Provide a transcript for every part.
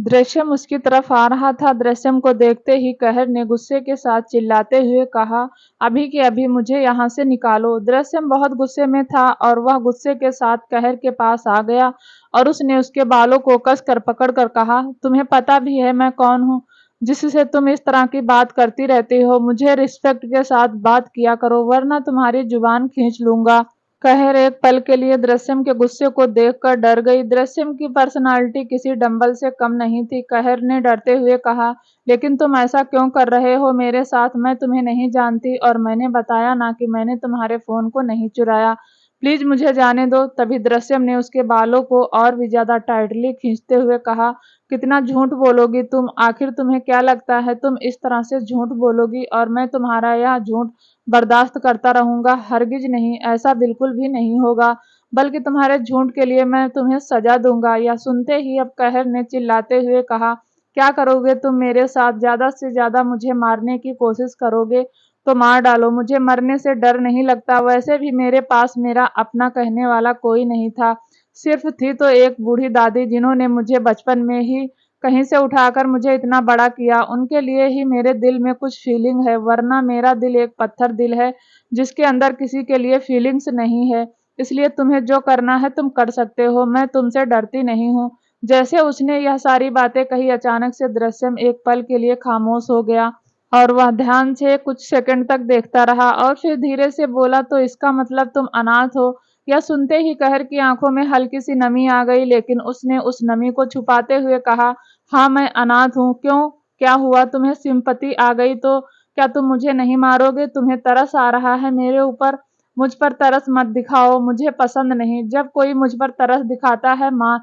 दृश्यम उसकी तरफ आ रहा था। दृश्यम को देखते ही कहर ने गुस्से के साथ चिल्लाते हुए कहा, अभी के अभी मुझे यहाँ से निकालो। दृश्यम बहुत गुस्से में था और वह गुस्से के साथ कहर के पास आ गया और उसने उसके बालों को कस कर पकड़ कर कहा, तुम्हें पता भी है मैं कौन हूँ जिससे तुम इस तरह की बात करती रहती हो? मुझे रिस्पेक्ट के साथ बात किया करो वरना तुम्हारी जुबान खींच लूंगा। कहर एक पल के लिए दृश्यम के गुस्से को देखकर डर गई। दृश्यम की पर्सनालिटी किसी डंबल से कम नहीं थी। कहर ने डरते हुए कहा, लेकिन तुम ऐसा क्यों कर रहे हो मेरे साथ? मैं तुम्हें नहीं जानती और मैंने बताया ना कि मैंने तुम्हारे फोन को नहीं चुराया। प्लीज मुझे जाने दो। तभी दृश्यम ने उसके बालों को और भी ज्यादा टाइटली खींचते हुए कहा, कितना झूठ बोलोगी तुम? आखिर तुम्हें क्या लगता है तुम इस तरह से झूठ बोलोगी और मैं तुम्हारा यह झूठ बर्दाश्त करता रहूंगा? हरगिज नहीं, ऐसा बिल्कुल भी नहीं होगा, बल्कि तुम्हारे झूठ के लिए मैं तुम्हें सजा दूंगा। यह सुनते ही अब कहर ने चिल्लाते हुए कहा, क्या करोगे तुम मेरे साथ? ज्यादा से ज्यादा मुझे मारने की कोशिश करोगे तो मार डालो, मुझे मरने से डर नहीं लगता। वैसे भी मेरे पास मेरा अपना कहने वाला कोई नहीं था, सिर्फ थी तो एक बूढ़ी दादी जिन्होंने मुझे बचपन में ही कहीं से उठाकर मुझे इतना बड़ा किया। उनके लिए ही मेरे दिल में कुछ फीलिंग है, वरना मेरा दिल एक पत्थर दिल है जिसके अंदर किसी के लिए फीलिंग्स नहीं है। इसलिए तुम्हें जो करना है तुम कर सकते हो, मैं तुमसे डरती नहीं हूँ। जैसे उसने यह सारी बातें कही, अचानक से दृश्यम एक पल के लिए खामोश हो गया और वह ध्यान से कुछ सेकंड तक देखता रहा और फिर धीरे से बोला, तो इसका मतलब तुम अनाथ हो? यह सुनते ही कहर की आंखों में हल्की सी नमी आ गई, लेकिन उसने उस नमी को छुपाते हुए कहा, हाँ मैं अनाथ हूँ। क्यों, क्या हुआ? तुम्हें सिंपैथी आ गई तो क्या तुम मुझे नहीं मारोगे? तुम्हें तरस आ रहा है मेरे ऊपर? मुझ पर तरस मत दिखाओ, मुझे पसंद नहीं जब कोई मुझ पर तरस दिखाता है। माँ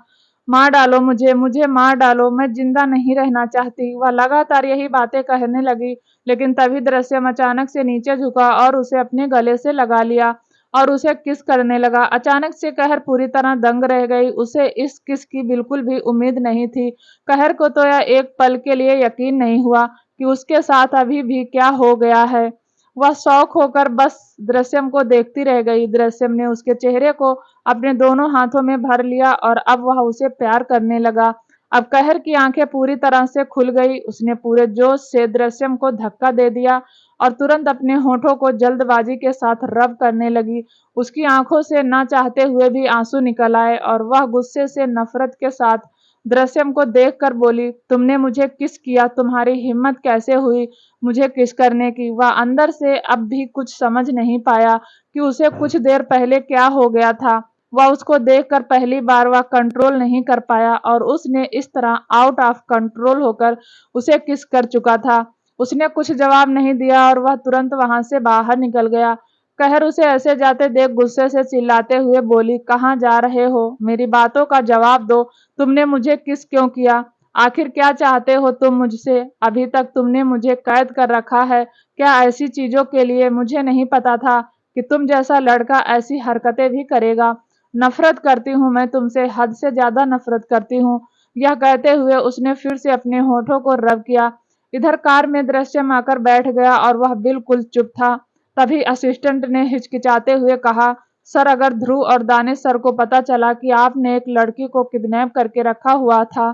मार डालो मुझे, मुझे मार डालो, मैं जिंदा नहीं रहना चाहती। वह लगातार यही बातें कहने लगी, लेकिन तभी दृश्यम अचानक से नीचे झुका और उसे अपने गले से लगा लिया और उसे किस करने लगा। अचानक से कहर पूरी तरह दंग रह गई, उसे इस किस की बिल्कुल भी उम्मीद नहीं थी। कहर को तो यह एक पल के लिए यकीन नहीं हुआ कि उसके साथ अभी भी क्या हो गया है। वह शौक होकर बस दृश्यम को देखती रह गई। दृश्यम ने उसके चेहरे को अपने दोनों हाथों में भर लिया और अब वह उसे प्यार करने लगा। अब कहर की आंखें पूरी तरह से खुल गई। उसने पूरे जोश से दृश्यम को धक्का दे दिया और तुरंत अपने होठों को जल्दबाजी के साथ रब करने लगी। उसकी आंखों से ना चाहते हुए भी आंसू निकल आए और वह गुस्से से नफरत के साथ दृश्यम को देखकर बोली, तुमने मुझे किस किया? तुम्हारी हिम्मत कैसे हुई मुझे किस करने की? वह अंदर से अब भी कुछ समझ नहीं पाया कि उसे कुछ देर पहले क्या हो गया था। वह उसको देखकर पहली बार वह कंट्रोल नहीं कर पाया और उसने इस तरह आउट ऑफ कंट्रोल होकर उसे किस कर चुका था। उसने कुछ जवाब नहीं दिया और वह तुरंत वहां से बाहर निकल गया। कहर उसे ऐसे जाते देख गुस्से से चिल्लाते हुए बोली, कहाँ जा रहे हो? मेरी बातों का जवाब दो। तुमने मुझे किस क्यों किया? आखिर क्या चाहते हो तुम मुझसे? अभी तक तुमने मुझे कैद कर रखा है क्या ऐसी चीजों के लिए? मुझे नहीं पता था कि तुम जैसा लड़का ऐसी हरकतें भी करेगा। नफरत करती हूँ मैं तुमसे, हद से ज्यादा नफरत करती हूँ। यह कहते हुए उसने फिर से अपने होठों को रब किया। इधर कार में दृश्यम आकर बैठ गया और वह बिल्कुल चुप था। तभी असिस्टेंट ने हिचकिचाते हुए कहा, सर अगर ध्रुव और दानिश सर को पता चला कि आपने एक लड़की को किडनैप करके रखा हुआ था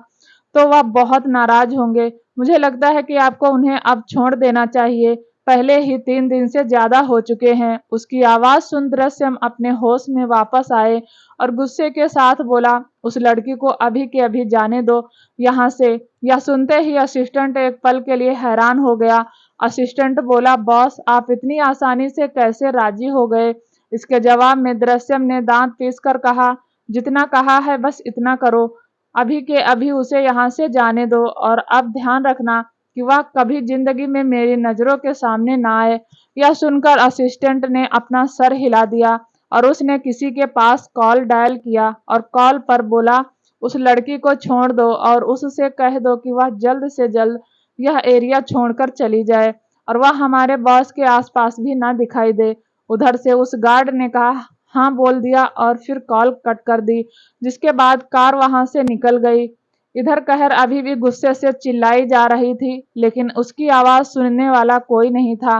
तो वह बहुत नाराज होंगे। मुझे लगता है कि आपको उन्हें अब छोड़ देना चाहिए, पहले ही 3 दिन से ज्यादा हो चुके हैं। उसकी आवाज सुन दृश्यम अपने होश में वापस आए और गुस्से के साथ बोला, उस लड़की को अभी के अभी जाने दो यहाँ से। यह सुनते ही असिस्टेंट एक पल के लिए हैरान हो गया। असिस्टेंट बोला, बॉस आप इतनी आसानी से कैसे राजी हो गए? इसके जवाब में दृश्यम ने दांत पीस कर कहा, जितना कहा है बस इतना करो, अभी के अभी उसे यहाँ से जाने दो और अब ध्यान रखना कि वह कभी जिंदगी में मेरी नजरों के सामने ना आए। यह सुनकर असिस्टेंट ने अपना सर हिला दिया और उसने किसी के पास कॉल डायल किया और कॉल पर बोला, उस लड़की को छोड़ दो और उससे कह दो कि वह जल्द से जल्द यह एरिया छोड़कर चली जाए और वह हमारे बॉस के आसपास भी ना दिखाई दे। उधर से उस गार्ड ने कहा, हाँ बोल दिया और फिर कॉल कट कर दी, जिसके बाद कार वहां से निकल गई। इधर कहर अभी भी गुस्से से चिल्लाई जा रही थी, लेकिन उसकी आवाज सुनने वाला कोई नहीं था।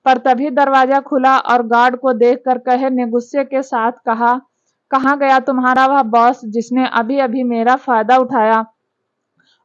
पर तभी दरवाजा खुला और गार्ड को देखकर कहर ने गुस्से के साथ कहा, कहाँ गया तुम्हारा वह बॉस जिसने अभी अभी मेरा फायदा उठाया?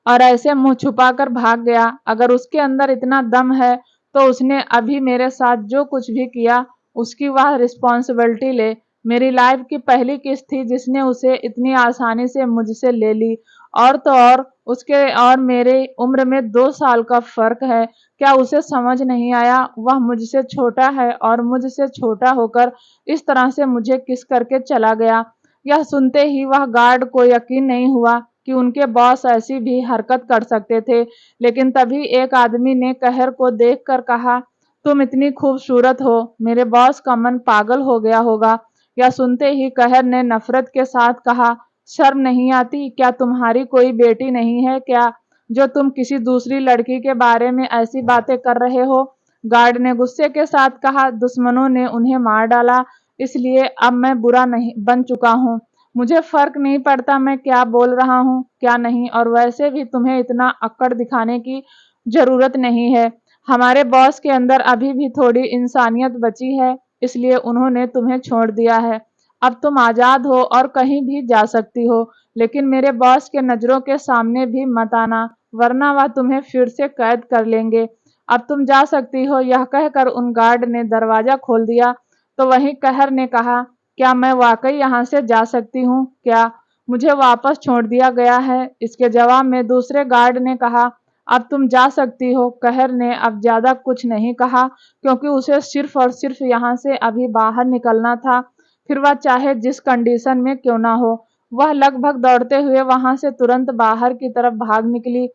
और ऐसे मुंह छुपाकर भाग गया। अगर उसके अंदर इतना दम है तो उसने अभी मेरे साथ जो कुछ भी किया उसकी वह रिस्पॉन्सिबिलिटी ले। मेरी लाइफ की पहली किस्त थी जिसने उसे इतनी आसानी से मुझसे ले ली। और तो और उसके और मेरे उम्र में 2 साल का फर्क है। क्या उसे समझ नहीं आया? वह मुझसे छोटा है और मुझसे छोटा होकर इस तरह से मुझे किस करके चला गया। यह सुनते ही वह गार्ड को यकीन नहीं हुआ कि उनके बॉस ऐसी भी हरकत कर सकते थे। लेकिन तभी एक आदमी ने कहर को देखकर कहा, तुम इतनी खूबसूरत हो, मेरे बॉस का मन पागल हो गया होगा। यह सुनते ही कहर ने नफरत के साथ कहा, शर्म नहीं आती? क्या तुम्हारी कोई बेटी नहीं है क्या, जो तुम किसी दूसरी लड़की के बारे में ऐसी बातें कर रहे हो? गार्ड ने गुस्से के साथ कहा, दुश्मनों ने उन्हें मार डाला, इसलिए अब मैं बुरा नहीं बन चुका हूँ। मुझे फर्क नहीं पड़ता मैं क्या बोल रहा हूँ क्या नहीं, और वैसे भी तुम्हें इतना अक्कड़ दिखाने की जरूरत नहीं है। हमारे बॉस के अंदर अभी भी थोड़ी इंसानियत बची है, इसलिए उन्होंने तुम्हें छोड़ दिया है। अब तुम आजाद हो और कहीं भी जा सकती हो, लेकिन मेरे बॉस के नजरों के सामने भी मत आना, वरना वह तुम्हें फिर से कैद कर लेंगे। अब तुम जा सकती हो। यह कहकर उन गार्ड ने दरवाजा खोल दिया। तो वहीं कहर ने कहा, क्या मैं वाकई यहाँ से जा सकती हूँ क्या? मुझे वापस छोड़ दिया गया है। इसके जवाब में दूसरे गार्ड ने कहा, अब तुम जा सकती हो। कहर ने अब ज्यादा कुछ नहीं कहा, क्योंकि उसे सिर्फ और सिर्फ यहाँ से अभी बाहर निकलना था, फिर वह चाहे जिस कंडीशन में क्यों ना हो। वह लगभग दौड़ते हुए वहां से तुरंत बाहर की तरफ भाग निकली।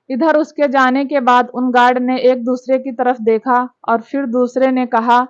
इधर उसके जाने के बाद उन गार्ड ने एक दूसरे की तरफ देखा और फिर दूसरे ने कहा,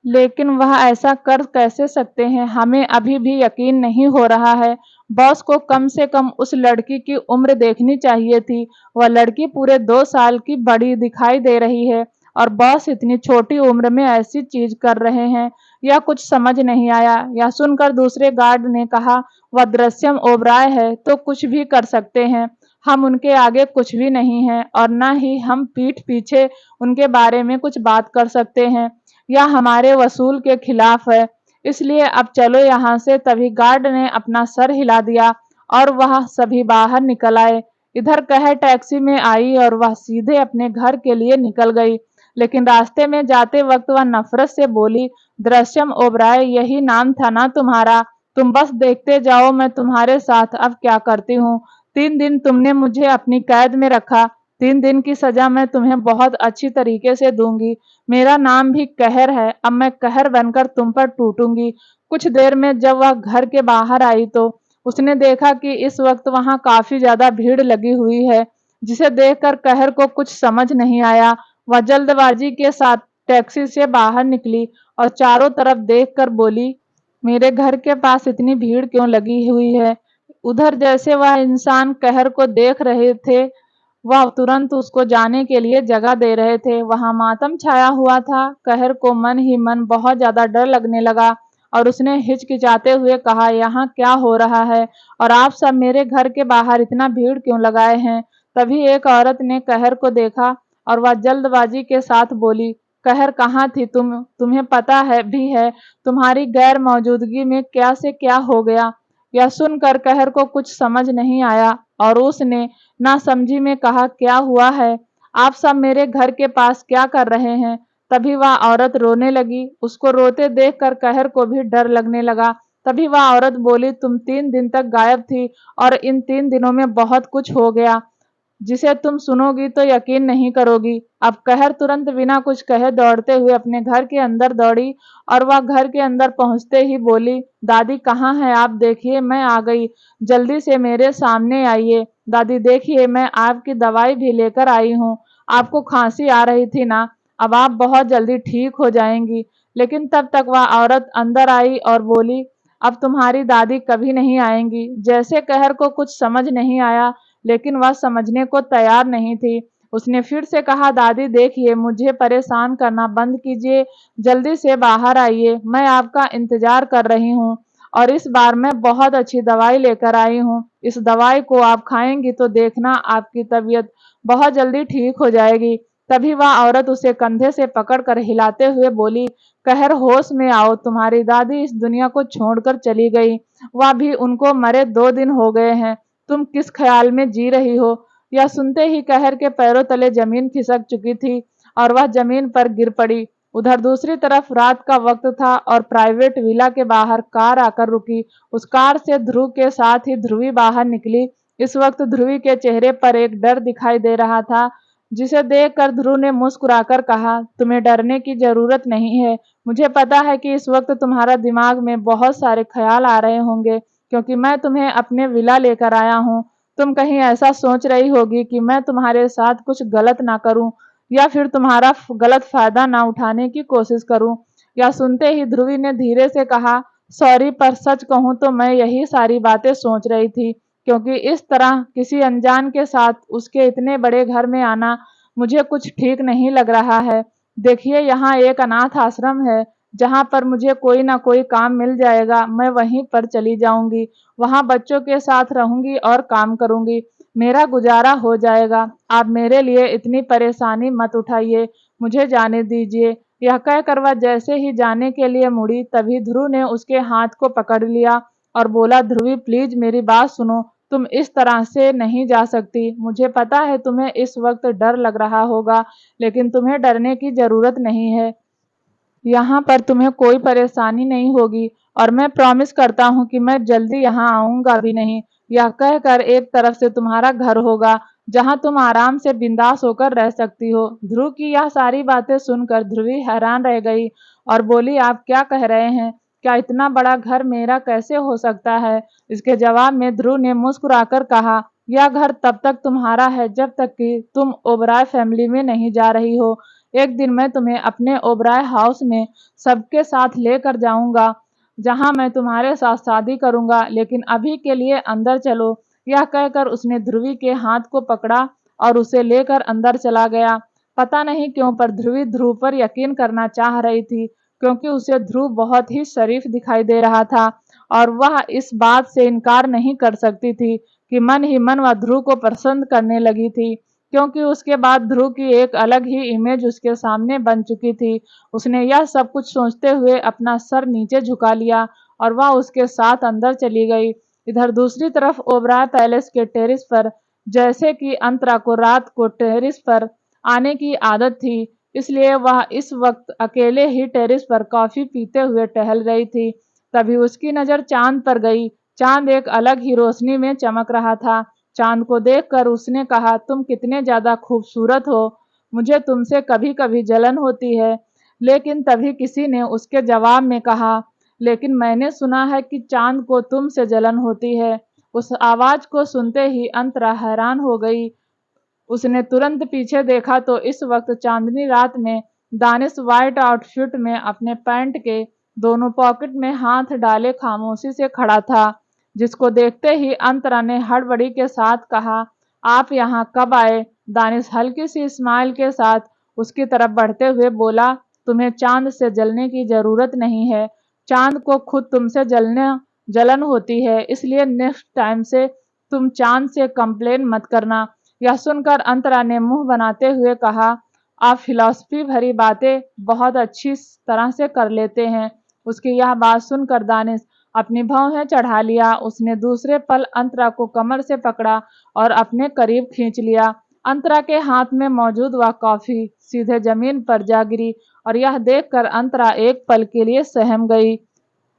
लेकिन वह ऐसा कर कैसे सकते हैं? हमें अभी भी यकीन नहीं हो रहा है। बॉस को कम से कम उस लड़की की उम्र देखनी चाहिए थी। वह लड़की पूरे 2 साल की बड़ी दिखाई दे रही है और बॉस इतनी छोटी उम्र में ऐसी चीज कर रहे हैं। यह कुछ समझ नहीं आया। यह सुनकर दूसरे गार्ड ने कहा, वह दृश्यम ओबराय है तो कुछ भी कर सकते हैं। हम उनके आगे कुछ भी नहीं हैं और न ही हम पीठ पीछे उनके बारे में कुछ बात कर सकते हैं। यह हमारे वसूल के खिलाफ है, इसलिए अब चलो यहाँ से। तभी गार्ड ने अपना सर हिला दिया और वह सभी बाहर निकल आए। इधर कहर टैक्सी में आई और वह सीधे अपने घर के लिए निकल गई। लेकिन रास्ते में जाते वक्त वह नफरत से बोली, दृश्यम ओबराय यही नाम था ना तुम्हारा? तुम बस देखते जाओ मैं तुम्हारे साथ अब क्या करती हूँ। 3 दिन तुमने मुझे अपनी कैद में रखा, 3 दिन की सजा मैं तुम्हें बहुत अच्छी तरीके से दूंगी। मेरा नाम भी कहर है, अब मैं कहर बनकर तुम पर टूटूंगी। कुछ देर में जब वह घर के बाहर आई तो उसने देखा कि इस वक्त वहां काफी ज्यादा भीड़ लगी हुई है, जिसे देखकर कहर को कुछ समझ नहीं आया। वह जल्दबाजी के साथ टैक्सी से बाहर निकली और चारों तरफ देखकर बोली, मेरे घर के पास इतनी भीड़ क्यों लगी हुई है? उधर जैसे वह इंसान कहर को देख रहे थे, वह तुरंत उसको जाने के लिए जगह दे रहे थे। वहां मातम छाया हुआ था। कहर को मन ही मन बहुत ज्यादा डर लगने लगा और उसने हिचकिचाते हुए कहा, यहाँ क्या हो रहा है और आप सब मेरे घर के बाहर इतना भीड़ क्यों लगाए हैं? तभी एक औरत ने कहर को देखा और वह जल्दबाजी के साथ बोली, कहर कहाँ थी तुम? तुम्हें पता है भी है तुम्हारी गैर मौजूदगी में क्या से क्या हो गया? यह सुनकर कहर को कुछ समझ नहीं आया और उसने नासमझी में कहा, क्या हुआ है? आप सब मेरे घर के पास क्या कर रहे हैं? तभी वह औरत रोने लगी। उसको रोते देखकर कहर को भी डर लगने लगा। तभी वह औरत बोली, तुम 3 दिन तक गायब थी और इन 3 दिनों में बहुत कुछ हो गया जिसे तुम सुनोगी तो यकीन नहीं करोगी। अब कहर तुरंत बिना कुछ कहे दौड़ते हुए अपने घर के अंदर दौड़ी और वह घर के अंदर पहुंचते ही बोली, दादी कहाँ है आप? देखिए मैं आ गई, जल्दी से मेरे सामने आइए। दादी देखिए मैं आपकी दवाई भी लेकर आई हूँ। आपको खांसी आ रही थी ना, अब आप बहुत जल्दी ठीक हो जाएंगी। लेकिन तब तक वह औरत अंदर आई और बोली, अब तुम्हारी दादी कभी नहीं आएंगी। जैसे कहर को कुछ समझ नहीं आया, लेकिन वह समझने को तैयार नहीं थी। उसने फिर से कहा, दादी देखिए मुझे परेशान करना बंद कीजिए, जल्दी से बाहर आइए, मैं आपका इंतजार कर रही हूँ और इस बार मैं बहुत अच्छी दवाई लेकर आई हूँ। इस दवाई को आप खाएंगी तो देखना आपकी तबीयत बहुत जल्दी ठीक हो जाएगी। तभी वह औरत उसे कंधे से पकड़कर हिलाते हुए बोली, कहर होश में आओ, तुम्हारी दादी इस दुनिया को छोड़कर चली गई, वह भी उनको मरे 2 दिन हो गए हैं। तुम किस ख्याल में जी रही हो? यह सुनते ही कहर के पैरों तले जमीन खिसक चुकी थी और वह जमीन पर गिर पड़ी। उधर दूसरी तरफ रात का वक्त था और प्राइवेट विला के बाहर कार आकर रुकी। उस कार से ध्रुव के साथ ही ध्रुवी बाहर निकली। इस वक्त ध्रुवी के चेहरे पर एक डर दिखाई दे रहा था, जिसे देखकर ध्रुव ने मुस्कुराकर कहा, तुम्हें डरने की जरूरत नहीं है। मुझे पता है कि इस वक्त तुम्हारा दिमाग में बहुत सारे ख्याल आ रहे होंगे, क्योंकि मैं तुम्हें अपने विला लेकर आया हूँ। तुम कहीं ऐसा सोच रही होगी कि मैं तुम्हारे साथ कुछ गलत ना करूं या फिर तुम्हारा गलत फायदा ना उठाने की कोशिश करूं। या सुनते ही ध्रुवी ने धीरे से कहा, सॉरी, पर सच कहूं तो मैं यही सारी बातें सोच रही थी, क्योंकि इस तरह किसी अनजान के साथ उसके इतने बड़े घर में आना मुझे कुछ ठीक नहीं लग रहा है। देखिए, यहाँ एक अनाथ आश्रम है जहाँ पर मुझे कोई ना कोई काम मिल जाएगा। मैं वहीं पर चली जाऊंगी, वहाँ बच्चों के साथ रहूंगी और काम करूंगी, मेरा गुजारा हो जाएगा। आप मेरे लिए इतनी परेशानी मत उठाइए, मुझे जाने दीजिए। यह कहकर वह जैसे ही जाने के लिए मुड़ी, तभी ध्रुव ने उसके हाथ को पकड़ लिया और बोला, ध्रुवी प्लीज मेरी बात सुनो, तुम इस तरह से नहीं जा सकती। मुझे पता है तुम्हें इस वक्त डर लग रहा होगा, लेकिन तुम्हें डरने की जरूरत नहीं है। यहाँ पर तुम्हें कोई परेशानी नहीं होगी और मैं प्रॉमिस करता हूँ कि मैं जल्दी यहाँ आऊँगा भी नहीं। यह कहकर एक तरफ से तुम्हारा घर होगा जहाँ तुम आराम से बिंदास होकर रह सकती हो। ध्रुव की यह सारी बातें सुनकर ध्रुवी हैरान रह गई और बोली, आप क्या कह रहे हैं? क्या इतना बड़ा घर मेरा कैसे हो सकता है? इसके जवाब में ध्रुव ने मुस्कुराकर कहा, यह घर तब तक तुम्हारा है जब तक कि तुम ओबराय फैमिली में नहीं जा रही हो। एक दिन मैं तुम्हें अपने ओबराय हाउस में सबके साथ लेकर जाऊंगा, जहां मैं तुम्हारे साथ शादी करूंगा, लेकिन अभी के लिए अंदर चलो। यह कहकर उसने ध्रुवी के हाथ को पकड़ा और उसे लेकर अंदर चला गया। पता नहीं क्यों पर ध्रुवी ध्रुव पर यकीन करना चाह रही थी, क्योंकि उसे ध्रुव बहुत ही शरीफ दिखाई दे रहा था और वह इस बात से इनकार नहीं कर सकती थी कि मन ही मन वह ध्रुव को पसंद करने लगी थी, क्योंकि उसके बाद ध्रुव की एक अलग ही इमेज उसके सामने बन चुकी थी। उसने यह सब कुछ सोचते हुए अपना सर नीचे झुका लिया और वह उसके साथ अंदर चली गई। इधर दूसरी तरफ ओबराय पैलेस के टेरिस पर, जैसे कि अंतरा को रात को टेरिस पर आने की आदत थी, इसलिए वह इस वक्त अकेले ही टेरिस पर कॉफी पीते हुए टहल रही थी। तभी उसकी नजर चांद पर गई। चांद एक अलग ही रोशनी में चमक रहा था। चांद को देखकर उसने कहा, तुम कितने ज्यादा खूबसूरत हो, मुझे तुमसे कभी कभी जलन होती है। लेकिन तभी किसी ने उसके जवाब में कहा, लेकिन मैंने सुना है कि चांद को तुमसे जलन होती है। उस आवाज को सुनते ही अंतरा हैरान हो गई। उसने तुरंत पीछे देखा तो इस वक्त चांदनी रात में दानिश व्हाइट आउटफिट में अपने पैंट के दोनों पॉकेट में हाथ डाले खामोशी से खड़ा था, जिसको देखते ही अंतरा ने हड़बड़ी के साथ कहा, आप यहाँ कब आए? दानिश हल्की सी स्माइल के साथ उसकी तरफ बढ़ते हुए बोला, तुम्हें चांद से जलने की जरूरत नहीं है। चांद को खुद तुमसे जलन होती है, इसलिए नेक्स्ट टाइम से तुम चांद से कंप्लेन मत करना। यह सुनकर अंतरा ने मुंह बनाते हुए कहा, आप फिलॉसफी भरी बातें बहुत अच्छी तरह से कर लेते हैं। उसकी यह बात सुनकर दानिश अपनी भौहें चढ़ा लिया। उसने दूसरे पल अंतरा को कमर से पकड़ा और अपने करीब खींच लिया। अंतरा के हाथ में मौजूद वह कॉफी सीधे जमीन पर जा गिरी और यह देखकर अंतरा एक पल के लिए सहम गई।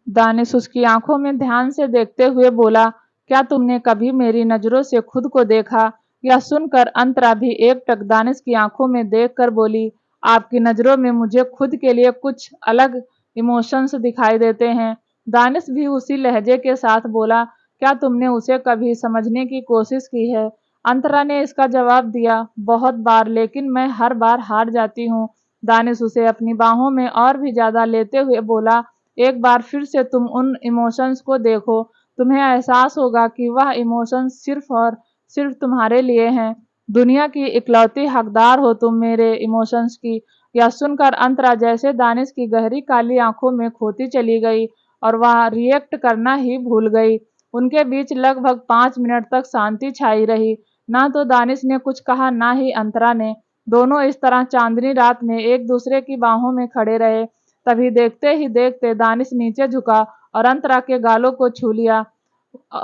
दानिश उसकी आंखों में ध्यान से देखते हुए बोला, क्या तुमने कभी मेरी नजरों से खुद को देखा? यह सुनकर अंतरा भी एकटक दानिश की आंखों में देखकर बोली, आपकी नजरों में मुझे खुद के लिए कुछ अलग इमोशंस दिखाई देते हैं। दानिश भी उसी लहजे के साथ बोला, क्या तुमने उसे कभी समझने की कोशिश की है? अंतरा ने इसका जवाब दिया, बहुत बार, लेकिन मैं हर बार हार जाती हूँ। दानिश उसे अपनी बाहों में और भी ज्यादा लेते हुए बोला, एक बार फिर से तुम उन इमोशंस को देखो, तुम्हें एहसास होगा कि वह इमोशंस सिर्फ और सिर्फ तुम्हारे लिए हैं। दुनिया की इकलौती हकदार हो तुम मेरे इमोशंस की। यह सुनकर अंतरा जैसे दानिश की गहरी काली आंखों में खोती चली गई और वह रिएक्ट करना ही भूल गई। उनके बीच लगभग 5 मिनट तक शांति छाई रही। ना तो दानिश ने कुछ कहा, ना ही अंतरा ने। दोनों इस तरह चांदनी रात में एक दूसरे की बाहों में खड़े रहे। तभी देखते ही देखते दानिश नीचे झुका और अंतरा के गालों को छू लिया।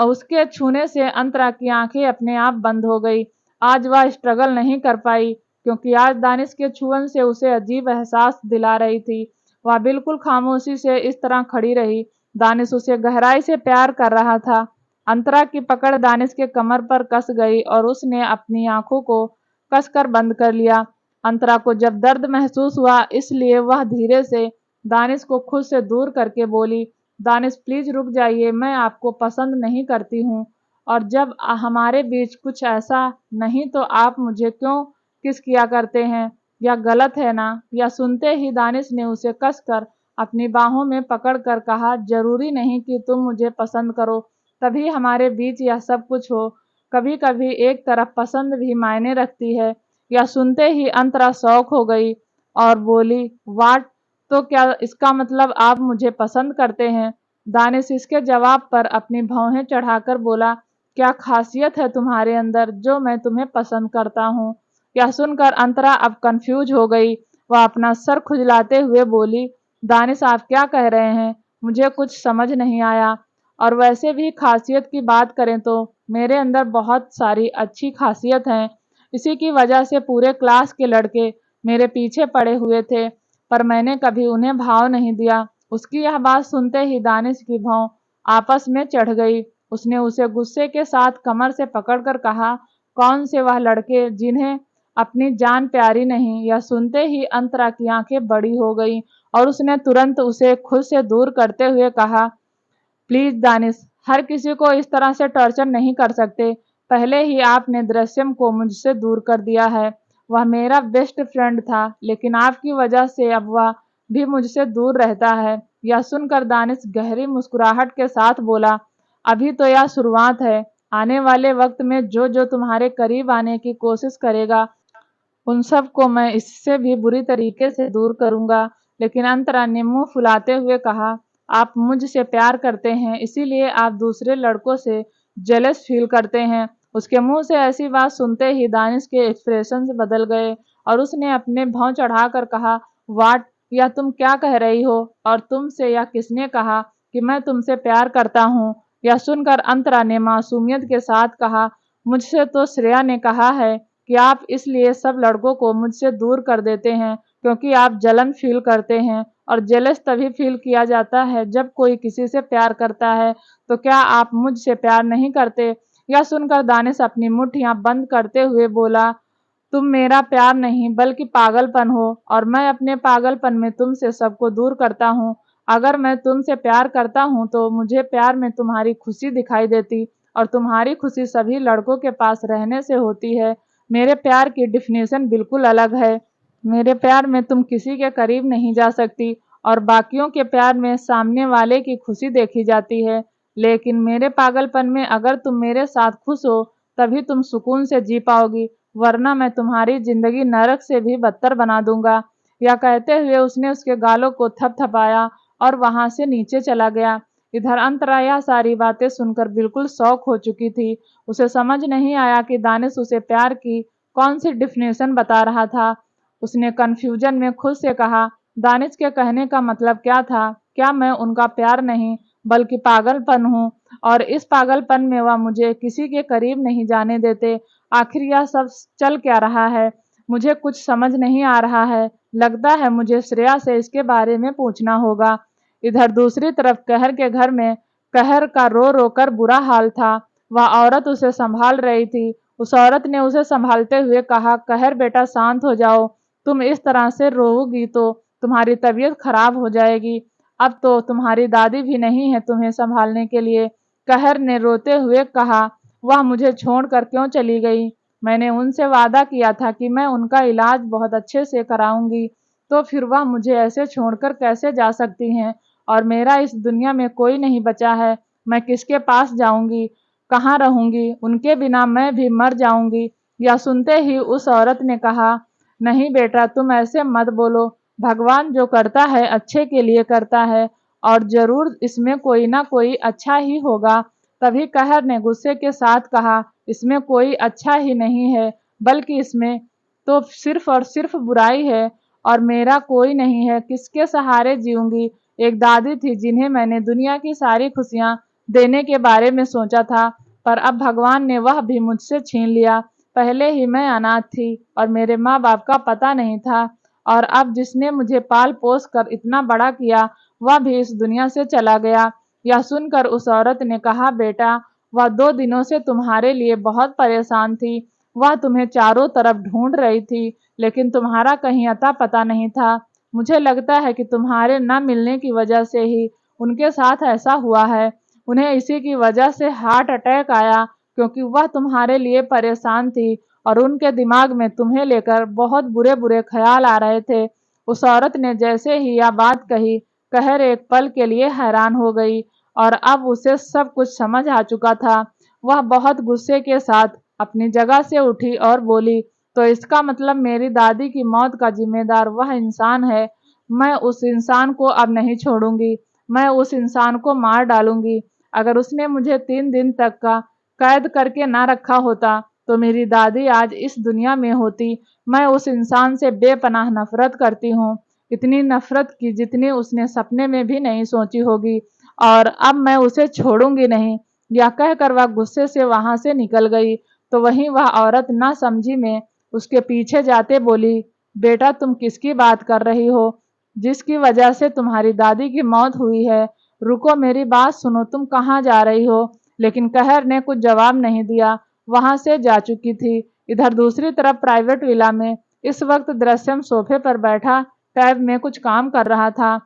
उसके छूने से अंतरा की आंखें अपने आप बंद हो गई। आज वह स्ट्रगल नहीं कर पाई, क्योंकि आज दानिश के छुअन से उसे अजीब एहसास दिला रही थी। वह बिल्कुल खामोशी से इस तरह खड़ी रही। दानिश उसे गहराई से प्यार कर रहा था। अंतरा की पकड़ दानिश के कमर पर कस गई और उसने अपनी आंखों को कसकर बंद कर लिया। अंतरा को जब दर्द महसूस हुआ, इसलिए वह धीरे से दानिश को खुद से दूर करके बोली, दानिश प्लीज रुक जाइए, मैं आपको पसंद नहीं करती हूँ, और जब हमारे बीच कुछ ऐसा नहीं तो आप मुझे क्यों किस किया करते हैं? यह गलत है ना? यह सुनते ही दानिश ने उसे कसकर अपनी बाहों में पकड़कर कहा, जरूरी नहीं कि तुम मुझे पसंद करो तभी हमारे बीच यह सब कुछ हो। कभी कभी एक तरफ पसंद भी मायने रखती है। यह सुनते ही अंतरा शौक हो गई और बोली, वाट, तो क्या इसका मतलब आप मुझे पसंद करते हैं? दानिश इसके जवाब पर अपनी भौहें चढ़ाकर बोला, क्या खासियत है तुम्हारे अंदर जो मैं तुम्हें पसंद करता हूँ? यह सुनकर अंतरा अब कंफ्यूज हो गई। वह अपना सर खुजलाते हुए बोली, दानिश आप क्या कह रहे हैं? मुझे कुछ समझ नहीं आया। और वैसे भी खासियत की बात करें तो मेरे अंदर बहुत सारी अच्छी खासियत हैं। इसी की वजह से पूरे क्लास के लड़के मेरे पीछे पड़े हुए थे, पर मैंने कभी उन्हें भाव नहीं दिया। उसकी यह बात सुनते ही दानिश की भौं आपस में चढ़ गई। उसने उसे गुस्से के साथ कमर से पकड़कर कहा, कौन से वह लड़के जिन्हें अपनी जान प्यारी नहीं? यह सुनते ही अंतरा की आंखें बड़ी हो गईं और उसने तुरंत उसे खुद से दूर करते हुए कहा, प्लीज दानिश, हर किसी को इस तरह से टॉर्चर नहीं कर सकते। पहले ही आपने दृश्यम को मुझसे दूर कर दिया है। वह मेरा बेस्ट फ्रेंड था, लेकिन आपकी वजह से अब वह भी मुझसे दूर रहता है। यह सुनकर दानिश गहरी मुस्कुराहट के साथ बोला, अभी तो यह शुरुआत है। आने वाले वक्त में जो जो तुम्हारे करीब आने की कोशिश करेगा, उन सब को मैं इससे भी बुरी तरीके से दूर करूंगा। लेकिन अंतरा ने मुंह फुलाते हुए कहा, आप मुझसे प्यार करते हैं, इसीलिए आप दूसरे लड़कों से जेलस फील करते हैं। उसके मुंह से ऐसी बात सुनते ही दानिश के एक्सप्रेशन बदल गए और उसने अपने भौं चढ़ाकर कहा, वाट, यह तुम क्या कह रही हो? और तुमसे यह किसने कहा कि मैं तुमसे प्यार करता हूँ? यह सुनकर अंतरा ने मासूमियत के साथ कहा, मुझसे तो श्रेया ने कहा है कि आप इसलिए सब लड़कों को मुझसे दूर कर देते हैं क्योंकि आप जलन फील करते हैं, और जेलस तभी फील किया जाता है जब कोई किसी से प्यार करता है। तो क्या आप मुझसे प्यार नहीं करते? यह सुनकर दानिश अपनी मुट्ठियां बंद करते हुए बोला, तुम मेरा प्यार नहीं बल्कि पागलपन हो, और मैं अपने पागलपन में तुमसे सबको दूर करता हूँ। अगर मैं तुमसे प्यार करता हूँ तो मुझे प्यार में तुम्हारी खुशी दिखाई देती, और तुम्हारी खुशी सभी लड़कों के पास रहने से होती है। मेरे प्यार की डिफिनेशन बिल्कुल अलग है। मेरे प्यार में तुम किसी के करीब नहीं जा सकती, और बाकियों के प्यार में सामने वाले की खुशी देखी जाती है। लेकिन मेरे पागलपन में अगर तुम मेरे साथ खुश हो तभी तुम सुकून से जी पाओगी, वरना मैं तुम्हारी जिंदगी नरक से भी बदतर बना दूंगा। यह कहते हुए उसने उसके गालों को थपथपाया और वहां से नीचे चला गया। इधर अंतरा यह सारी बातें सुनकर बिल्कुल शॉक हो चुकी थी। उसे समझ नहीं आया कि दानिश उसे प्यार की कौन सी डिफिनेशन बता रहा था। उसने कन्फ्यूजन में खुद से कहा, दानिश के कहने का मतलब क्या था? क्या मैं उनका प्यार नहीं बल्कि पागलपन हूँ, और इस पागलपन में वह मुझे किसी के करीब नहीं जाने देते? आखिर यह सब चल क्या रहा है? मुझे कुछ समझ नहीं आ रहा है। लगता है मुझे श्रेया से इसके बारे में पूछना होगा। इधर दूसरी तरफ कहर के घर में कहर का रो रो कर बुरा हाल था। वह औरत उसे संभाल रही थी। उस औरत ने उसे संभालते हुए कहा, कहर बेटा शांत हो जाओ, तुम इस तरह से रोओगी तो तुम्हारी तबीयत खराब हो जाएगी। अब तो तुम्हारी दादी भी नहीं है तुम्हें संभालने के लिए। कहर ने रोते हुए कहा, वह मुझे छोड़कर क्यों चली गई? मैंने उनसे वादा किया था कि मैं उनका इलाज बहुत अच्छे से कराऊंगी, तो फिर वह मुझे ऐसे छोड़कर कैसे जा सकती हैं? और मेरा इस दुनिया में कोई नहीं बचा है। मैं किसके पास जाऊंगी? कहाँ रहूंगी? उनके बिना मैं भी मर जाऊंगी। यह सुनते ही उस औरत ने कहा, नहीं बेटा, तुम ऐसे मत बोलो। भगवान जो करता है अच्छे के लिए करता है, और जरूर इसमें कोई ना कोई अच्छा ही होगा। तभी कहर ने गुस्से के साथ कहा, इसमें कोई अच्छा ही नहीं है, बल्कि इसमें तो सिर्फ और सिर्फ बुराई है, और मेरा कोई नहीं है। किसके सहारे जीऊंगी? एक दादी थी जिन्हें मैंने दुनिया की सारी खुशियां देने के बारे में सोचा था, पर अब भगवान ने वह भी मुझसे छीन लिया। पहले ही मैं अनाथ थी और मेरे माँ बाप का पता नहीं था, और अब जिसने मुझे पाल पोस कर इतना बड़ा किया वह भी इस दुनिया से चला गया। यह सुनकर उस औरत ने कहा, बेटा, वह 2 दिनों से तुम्हारे लिए बहुत परेशान थी। वह तुम्हें चारों तरफ ढूंढ रही थी, लेकिन तुम्हारा कहीं अता पता नहीं था। मुझे लगता है कि तुम्हारे न मिलने की वजह से ही उनके साथ ऐसा हुआ है। उन्हें इसी की वजह से हार्ट अटैक आया, क्योंकि वह तुम्हारे लिए परेशान थी और उनके दिमाग में तुम्हें लेकर बहुत बुरे बुरे ख्याल आ रहे थे। उस औरत ने जैसे ही यह बात कही, कहर एक पल के लिए हैरान हो गई, और अब उसे सब कुछ समझ आ चुका था। वह बहुत गुस्से के साथ अपनी जगह से उठी और बोली, तो इसका मतलब मेरी दादी की मौत का जिम्मेदार वह इंसान है। मैं उस इंसान को अब नहीं छोड़ूंगी। मैं उस इंसान को मार डालूंगी। अगर उसने मुझे 3 दिन तक का कैद करके ना रखा होता तो मेरी दादी आज इस दुनिया में होती। मैं उस इंसान से बेपनाह नफरत करती हूँ, इतनी नफरत की जितनी उसने सपने में भी नहीं सोची होगी, और अब मैं उसे छोड़ूंगी नहीं। यह कहकर वह गुस्से से वहां से निकल गई। तो वहीं वह औरत ना समझी में उसके पीछे जाते बोली, बेटा, तुम किसकी बात कर रही हो? जिसकी वजह से तुम्हारी दादी की मौत हुई है। रुको, मेरी बात सुनो, तुम कहाँ जा रही हो? लेकिन कहर ने कुछ जवाब नहीं दिया, वहां से जा चुकी थी। इधर दूसरी तरफ प्राइवेट विला में इस वक्त दृश्यम सोफे पर बैठा टैब में कुछ काम कर रहा था।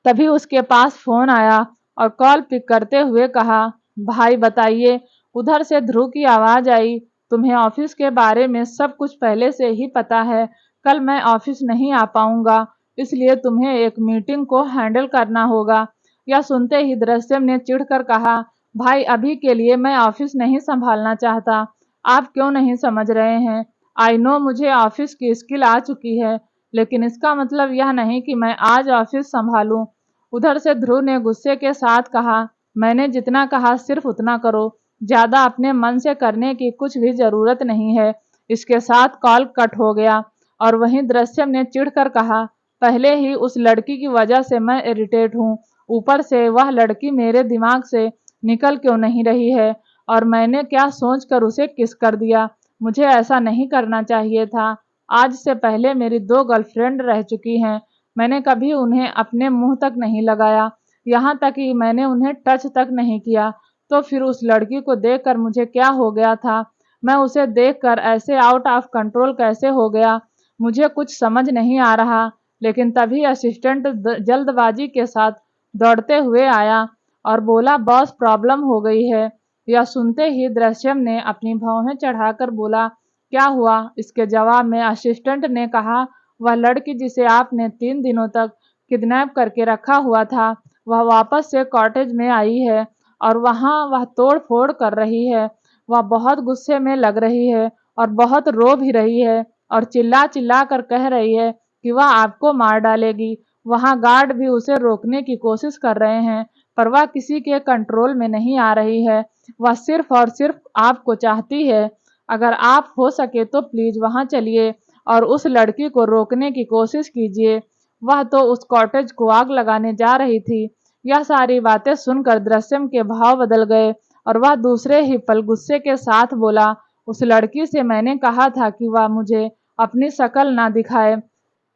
तभी उसके पास फोन आया और कॉल पिक करते हुए कहा, भाई बताइए। उधर से ध्रुव की आवाज आई, तुम्हें ऑफिस के बारे में सब कुछ पहले से ही पता है। कल मैं ऑफिस नहीं आ पाऊंगा, इसलिए तुम्हें एक मीटिंग को हैंडल करना होगा। यह सुनते ही दृश्यम ने चिढ़कर कहा, भाई, अभी के लिए मैं ऑफिस नहीं संभालना चाहता। आप क्यों नहीं समझ रहे हैं? आई नो मुझे ऑफिस की स्किल आ चुकी है, लेकिन इसका मतलब यह नहीं कि मैं आज ऑफिस संभालूं। उधर से ध्रुव ने गुस्से के साथ कहा, मैंने जितना कहा सिर्फ उतना करो, ज्यादा अपने मन से करने की कुछ भी जरूरत नहीं है। इसके साथ कॉल कट हो गया। और वहीं दृश्यम ने चिढ़कर कहा, पहले ही उस लड़की की वजह से मैं इरिटेट हूँ, ऊपर से वह लड़की मेरे दिमाग से निकल क्यों नहीं रही है, और मैंने क्या सोचकर उसे किस कर दिया। मुझे ऐसा नहीं करना चाहिए था। आज से पहले मेरी 2 गर्लफ्रेंड रह चुकी हैं। मैंने कभी उन्हें अपने मुंह तक नहीं लगाया, यहाँ तक कि मैंने उन्हें टच तक नहीं किया। तो फिर उस लड़की को देखकर मुझे क्या हो गया था? मैं उसे देखकर ऐसे आउट ऑफ कंट्रोल कैसे हो गया? मुझे कुछ समझ नहीं आ रहा। लेकिन तभी असिस्टेंट जल्दबाजी के साथ दौड़ते हुए आया और बोला, बॉस, प्रॉब्लम हो गई है। यह सुनते ही दृश्यम ने अपनी भौहें चढ़ाकर बोला, क्या हुआ? इसके जवाब में असिस्टेंट ने कहा, वह लड़की जिसे आपने 3 दिनों तक किडनैप करके रखा हुआ था, वह वापस से कॉटेज में आई है और वहां वह तोड़ फोड़ कर रही है। वह बहुत गुस्से में लग रही है और बहुत रो भी रही है और चिल्ला चिल्ला कर कह रही है कि वह आपको मार डालेगी। वहां गार्ड भी उसे रोकने की कोशिश कर रहे हैं, पर वह किसी के कंट्रोल में नहीं आ रही है। वह सिर्फ और सिर्फ आपको चाहती है। अगर आप हो सके तो प्लीज वहां चलिए और उस लड़की को रोकने की कोशिश कीजिए। वह तो उस कॉटेज को आग लगाने जा रही थी। यह सारी बातें सुनकर दृश्यम के भाव बदल गए और वह दूसरे ही पल गुस्से के साथ बोला, उस लड़की से मैंने कहा था कि वह मुझे अपनी शक्ल ना दिखाए,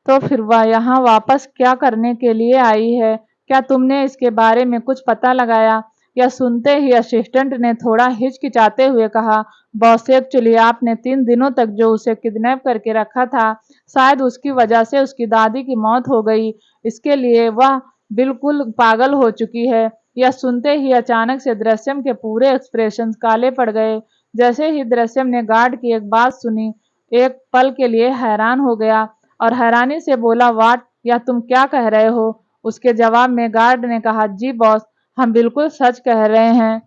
तो फिर वह यहाँ वापस क्या करने के लिए आई है? क्या तुमने इसके बारे में कुछ पता लगाया? यह सुनते ही असिस्टेंट ने थोड़ा हिचकिचाते हुए कहा, बॉस, एक्चुअली आपने 3 दिनों तक जो उसे किडनैप करके रखा था, शायद उसकी वजह से उसकी दादी की मौत हो गई। इसके लिए वह बिल्कुल पागल हो चुकी है। यह सुनते ही अचानक से दृश्यम के पूरे एक्सप्रेशन काले पड़ गए। जैसे ही दृश्यम ने गार्ड की एक बात सुनी, एक पल के लिए हैरान हो गया और हैरानी से बोला, वाट, या तुम क्या कह रहे हो? उसके जवाब में गार्ड ने कहा, जी बॉस, हम बिल्कुल सच कह रहे हैं।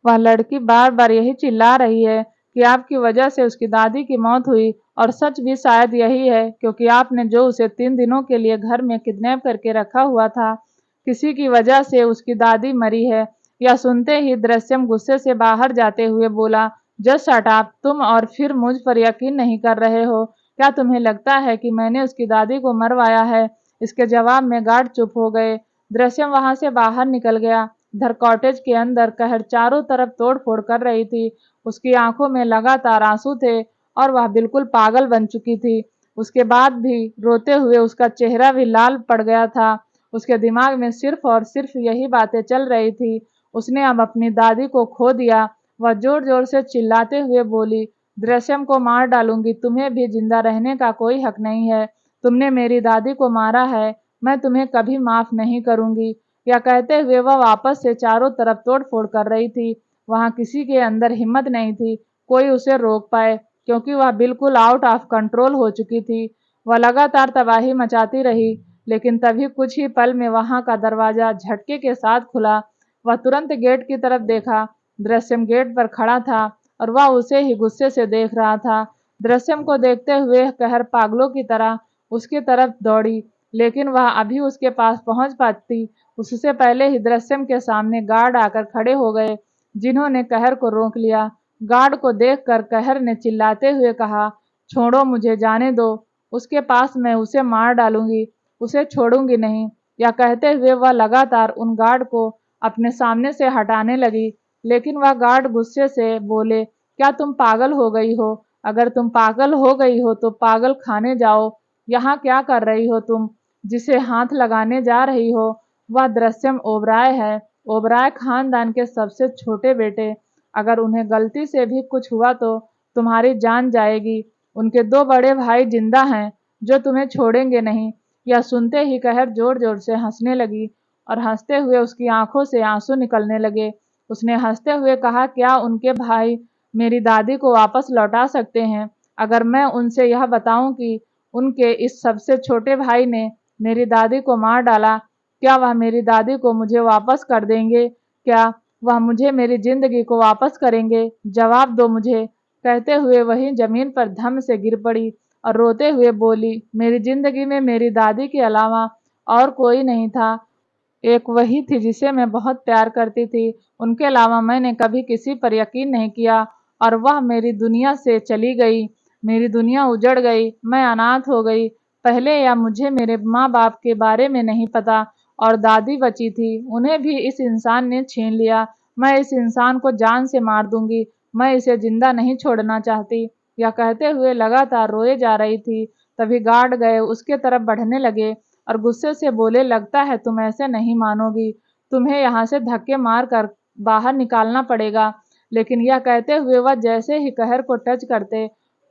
वह लड़की बार बार यही चिल्ला रही है कि आपकी वजह से उसकी दादी की मौत हुई, और सच भी शायद यही है, क्योंकि आपने जो उसे 3 दिनों के लिए घर में किडनैप करके रखा हुआ था, किसी की वजह से उसकी दादी मरी है। यह सुनते ही दृश्यम गुस्से से बाहर जाते हुए बोला, जस्ट शट अप, तुम और फिर मुझ पर यकीन नहीं कर रहे हो। क्या तुम्हें लगता है कि मैंने उसकी दादी को मरवाया है? इसके जवाब में गार्ड चुप हो गए। दृश्यम वहां से बाहर निकल गया। इधर कॉटेज के अंदर कहर चारों तरफ तोड़ फोड़ कर रही थी। उसकी आंखों में लगातार आंसू थे और वह बिल्कुल पागल बन चुकी थी। उसके बाद भी रोते हुए उसका चेहरा भी लाल पड़ गया था। उसके दिमाग में सिर्फ और सिर्फ यही बातें चल रही थी। उसने अब अपनी दादी को खो दिया। वह जोर जोर से चिल्लाते हुए बोली, दृश्यम को मार डालूंगी, तुम्हें भी जिंदा रहने का कोई हक नहीं है। तुमने मेरी दादी को मारा है, मैं तुम्हें कभी माफ नहीं करूंगी। यह कहते हुए वह वापस से चारों तरफ तोड़फोड़ कर रही थी। वहां किसी के अंदर हिम्मत नहीं थी कोई उसे रोक पाए, क्योंकि वह बिल्कुल आउट ऑफ कंट्रोल हो चुकी थी। वह लगातार तबाही मचाती रही, लेकिन तभी कुछ ही पल में वहां का दरवाजा झटके के साथ खुला। वह तुरंत गेट की तरफ देखा। दृश्यम गेट पर खड़ा था और वह उसे ही गुस्से से देख रहा था। दृश्यम को देखते हुए कहर पागलों की तरह उसकी तरफ दौड़ी, लेकिन वह अभी उसके पास पहुंच पाती उससे पहले ही दृश्यम के सामने गार्ड आकर खड़े हो गए, जिन्होंने कहर को रोक लिया। गार्ड को देखकर कहर ने चिल्लाते हुए कहा, छोड़ो, मुझे जाने दो, उसके पास मैं उसे मार डालूंगी, उसे छोड़ूंगी नहीं। यह कहते हुए वह लगातार उन गार्ड को अपने सामने से हटाने लगी, लेकिन वह गार्ड गुस्से से बोले, क्या तुम पागल हो गई हो? अगर तुम पागल हो गई हो तो पागल खाने जाओ। यहाँ क्या कर रही हो तुम? जिसे हाथ लगाने जा रही हो वह दृश्यम ओबराय है, ओबराय खानदान के सबसे छोटे बेटे। अगर उन्हें गलती से भी कुछ हुआ तो तुम्हारी जान जाएगी। उनके दो बड़े भाई जिंदा हैं जो तुम्हें छोड़ेंगे नहीं। यह सुनते ही कहर जोर जोर से हंसने लगी और हंसते हुए उसकी आंखों से आंसू निकलने लगे। उसने हंसते हुए कहा, क्या उनके भाई मेरी दादी को वापस लौटा सकते हैं? अगर मैं उनसे यह बताऊं कि उनके इस सबसे छोटे भाई ने मेरी दादी को मार डाला, क्या वह मेरी दादी को मुझे वापस कर देंगे? क्या वह मुझे मेरी जिंदगी को वापस करेंगे? जवाब दो मुझे। कहते हुए वही जमीन पर धम से गिर पड़ी और रोते हुए बोली, मेरी जिंदगी में मेरी दादी के अलावा और कोई नहीं था। एक वही थी जिसे मैं बहुत प्यार करती थी। उनके अलावा मैंने कभी किसी पर यकीन नहीं किया और वह मेरी दुनिया से चली गई। मेरी दुनिया उजड़ गई, मैं अनाथ हो गई। पहले या मुझे मेरे माँ बाप के बारे में नहीं पता और दादी बची थी, उन्हें भी इस इंसान ने छीन लिया। मैं इस इंसान को जान से मार दूंगी, मैं इसे जिंदा नहीं छोड़ना चाहती। यह कहते हुए लगातार रोए जा रही थी। तभी गार्ड गए, उसके तरफ बढ़ने लगे और गुस्से से बोले, लगता है तुम ऐसे नहीं मानोगी, तुम्हें यहाँ से धक्के मार कर बाहर निकालना पड़ेगा। लेकिन यह कहते हुए वह जैसे ही कहर को टच करते,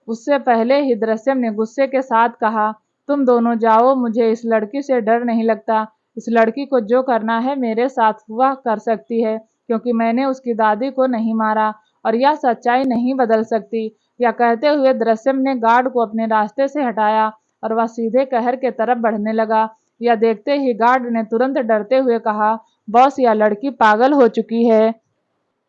उससे पहले ही दृश्यम ने गुस्से के साथ कहा, तुम दोनों जाओ, मुझे इस लड़की से डर नहीं लगता। इस लड़की को जो करना है मेरे साथ वह कर सकती है, क्योंकि मैंने उसकी दादी को नहीं मारा और यह सच्चाई नहीं बदल सकती। यह कहते हुए दृश्यम ने गार्ड को अपने रास्ते से हटाया और वह सीधे कहर के तरफ बढ़ने लगा। यह देखते ही गार्ड ने तुरंत डरते हुए कहा, बॉस, यह लड़की पागल हो चुकी है,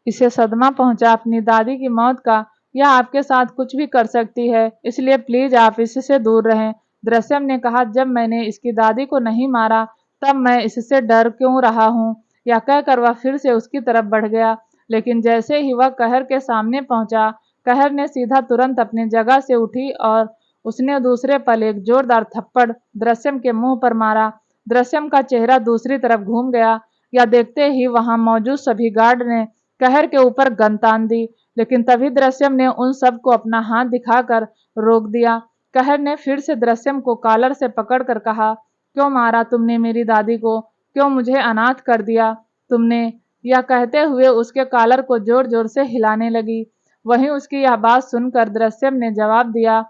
इसे सदमा पहुंचा अपनी दादी की मौत का। यह आपके साथ कुछ भी कर सकती है, इसलिए प्लीज आप इससे दूर रहें। दृश्यम ने कहा, जब मैंने इसकी दादी को नहीं मारा तब मैं इससे डर क्यों रहा हूँ? यह कहकर वह फिर से उसकी तरफ बढ़ गया, लेकिन जैसे ही वह कहर के सामने पहुंचा, कहर ने सीधा तुरंत अपनी जगह से उठी और उसने दूसरे पल एक जोरदार थप्पड़ दृश्यम के मुंह पर मारा। दृश्यम का चेहरा दूसरी तरफ घूम गया। यह देखते ही वहां मौजूद सभी गार्ड ने कहर के ऊपर गन तान दी, लेकिन तभी दृश्यम ने उन सबको अपना हाथ दिखाकर रोक दिया। कहर ने फिर से दृश्यम को कॉलर से पकड़कर कहा, क्यों मारा तुमने मेरी दादी को? क्यों मुझे अनाथ कर दिया तुमने? यह कहते हुए उसके कॉलर को जोर जोर से हिलाने लगी। वहीं उसकी यह बात सुनकर दृश्यम ने जवाब दिया,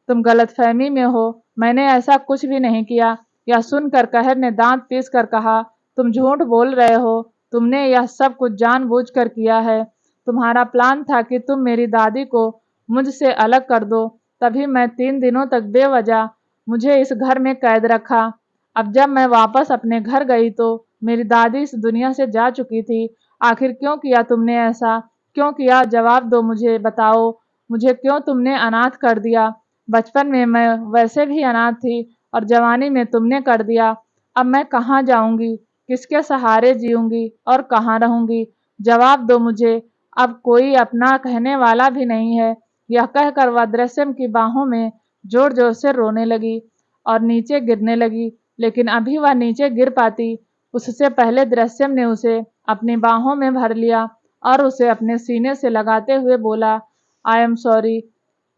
तुम गलतफहमी में हो, मैंने ऐसा कुछ भी नहीं किया। यह सुनकर कहर ने दांत पीस कर कहा, तुम झूठ बोल रहे हो, तुमने यह सब कुछ जानबूझकर किया है। तुम्हारा प्लान था कि तुम मेरी दादी को मुझसे अलग कर दो, तभी मैं 3 दिनों तक बेवजह मुझे इस घर में कैद रखा। अब जब मैं वापस अपने घर गई तो मेरी दादी इस दुनिया से जा चुकी थी। आखिर क्यों किया तुमने ऐसा? क्यों किया? जवाब दो मुझे, बताओ मुझे, क्यों तुमने अनाथ कर दिया? बचपन में मैं वैसे भी अनाथ थी और जवानी में तुमने कर दिया। अब मैं कहाँ जाऊंगी, किसके सहारे जीऊंगी और कहाँ रहूंगी? जवाब दो मुझे, अब कोई अपना कहने वाला भी नहीं है। यह कहकर वह दृश्यम की बाहों में जोर जोर से रोने लगी और नीचे गिरने लगी, लेकिन अभी वह नीचे गिर पाती उससे पहले दृश्यम ने उसे अपनी बाहों में भर लिया और उसे अपने सीने से लगाते हुए बोला, आई एम सॉरी,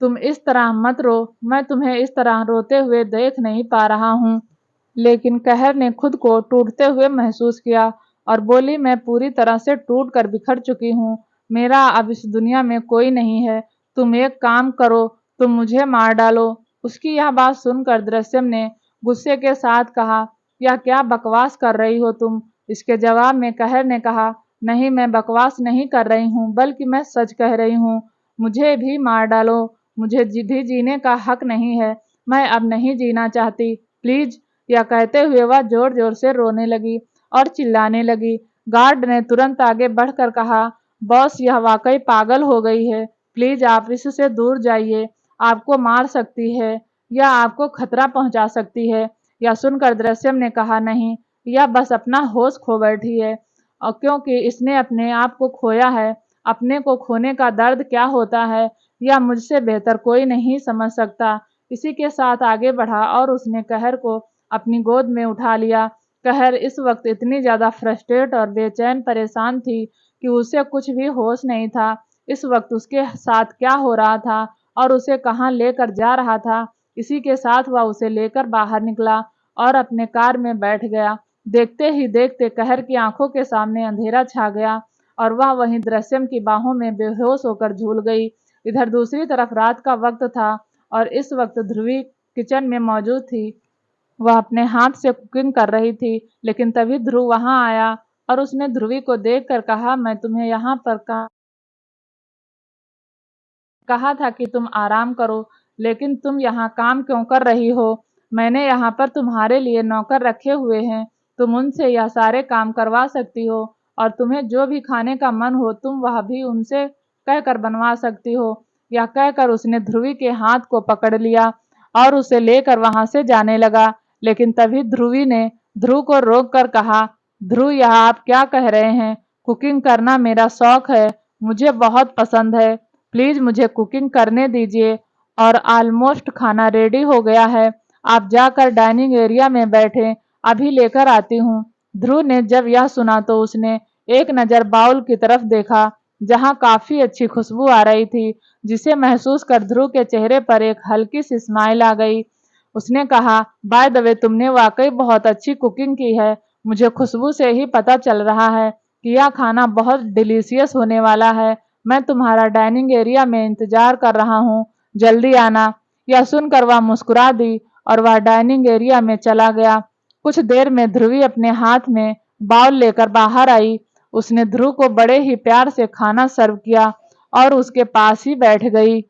तुम इस तरह मत रो, मैं तुम्हें इस तरह रोते हुए देख नहीं पा रहा हूँ। लेकिन कहर ने खुद को टूटते हुए महसूस किया और बोली, मैं पूरी तरह से टूट कर बिखर चुकी हूँ, मेरा अब इस दुनिया में कोई नहीं है, तुम एक काम करो, तुम मुझे मार डालो। उसकी यह बात सुनकर दृश्यम ने गुस्से के साथ कहा, यह क्या बकवास कर रही हो तुम? इसके जवाब में कहर ने कहा, नहीं, मैं बकवास नहीं कर रही हूँ, बल्कि मैं सच कह रही हूँ, मुझे भी मार डालो, मुझे भी जीने का हक नहीं है, मैं अब नहीं जीना चाहती, प्लीज। यह कहते हुए वह जोर जोर से रोने लगी और चिल्लाने लगी। गार्ड ने तुरंत आगे बढ़कर कहा, बॉस, यह वाकई पागल हो गई है, प्लीज आप इससे दूर जाइए, आपको मार सकती है या आपको खतरा पहुंचा सकती है। यह सुनकर दृश्यम ने कहा, नहीं, यह बस अपना होश खो बैठी है, और क्योंकि इसने अपने आप को खोया है, अपने को खोने का दर्द क्या होता है यह मुझसे बेहतर कोई नहीं समझ सकता। इसी के साथ आगे बढ़ा और उसने कहर को अपनी गोद में उठा लिया। कहर इस वक्त इतनी ज्यादा फ्रस्ट्रेट और बेचैन परेशान थी कि उसे कुछ भी होश नहीं था। इस वक्त उसके साथ क्या हो रहा था और उसे कहाँ लेकर जा रहा था। इसी के साथ वह उसे लेकर बाहर निकला और अपने कार में बैठ गया। देखते ही देखते कहर की आंखों के सामने अंधेरा छा गया और वह वहीं दृश्यम की बाहों में बेहोश होकर झूल गई। इधर दूसरी तरफ रात का वक्त था और इस वक्त ध्रुवी किचन में मौजूद थी। वह अपने हाथ से कुकिंग कर रही थी, लेकिन तभी ध्रुव वहां आया और उसने ध्रुवी को देखकर कहा, मैं तुम्हें यहाँ पर कहा था कि तुम आराम करो, लेकिन तुम यहाँ काम क्यों कर रही हो? मैंने यहाँ पर तुम्हारे लिए नौकर रखे हुए हैं, तुम उनसे यह सारे काम करवा सकती हो और तुम्हें जो भी खाने का मन हो तुम वह भी उनसे कहकर बनवा सकती हो। यह कहकर उसने ध्रुवी के हाथ को पकड़ लिया और उसे लेकर वहां से जाने लगा। लेकिन तभी ध्रुवी ने ध्रुव को रोक कर कहा, ध्रुव, यह आप क्या कह रहे हैं? कुकिंग करना मेरा शौक है, मुझे बहुत पसंद है, प्लीज मुझे कुकिंग करने दीजिए और ऑलमोस्ट खाना रेडी हो गया है, आप जाकर डाइनिंग एरिया में बैठे, अभी लेकर आती हूँ। ध्रुव ने जब यह सुना तो उसने एक नज़र बाउल की तरफ देखा जहाँ काफी अच्छी खुशबू आ रही थी, जिसे महसूस कर ध्रुव के चेहरे पर एक हल्की सी स्माइल आ गई। उसने कहा, बाय द वे, तुमने वाकई बहुत अच्छी कुकिंग की है, मुझे खुशबू से ही पता चल रहा है कि यह खाना बहुत डिलीशियस होने वाला है। मैं तुम्हारा डाइनिंग एरिया में इंतजार कर रहा हूँ, जल्दी आना। यह सुनकर वह मुस्कुरा दी और वह डाइनिंग एरिया में चला गया। कुछ देर में ध्रुवी अपने हाथ में बाउल लेकर बाहर आई। उसने ध्रुव को बड़े ही प्यार से खाना सर्व किया और उसके पास ही बैठ गई।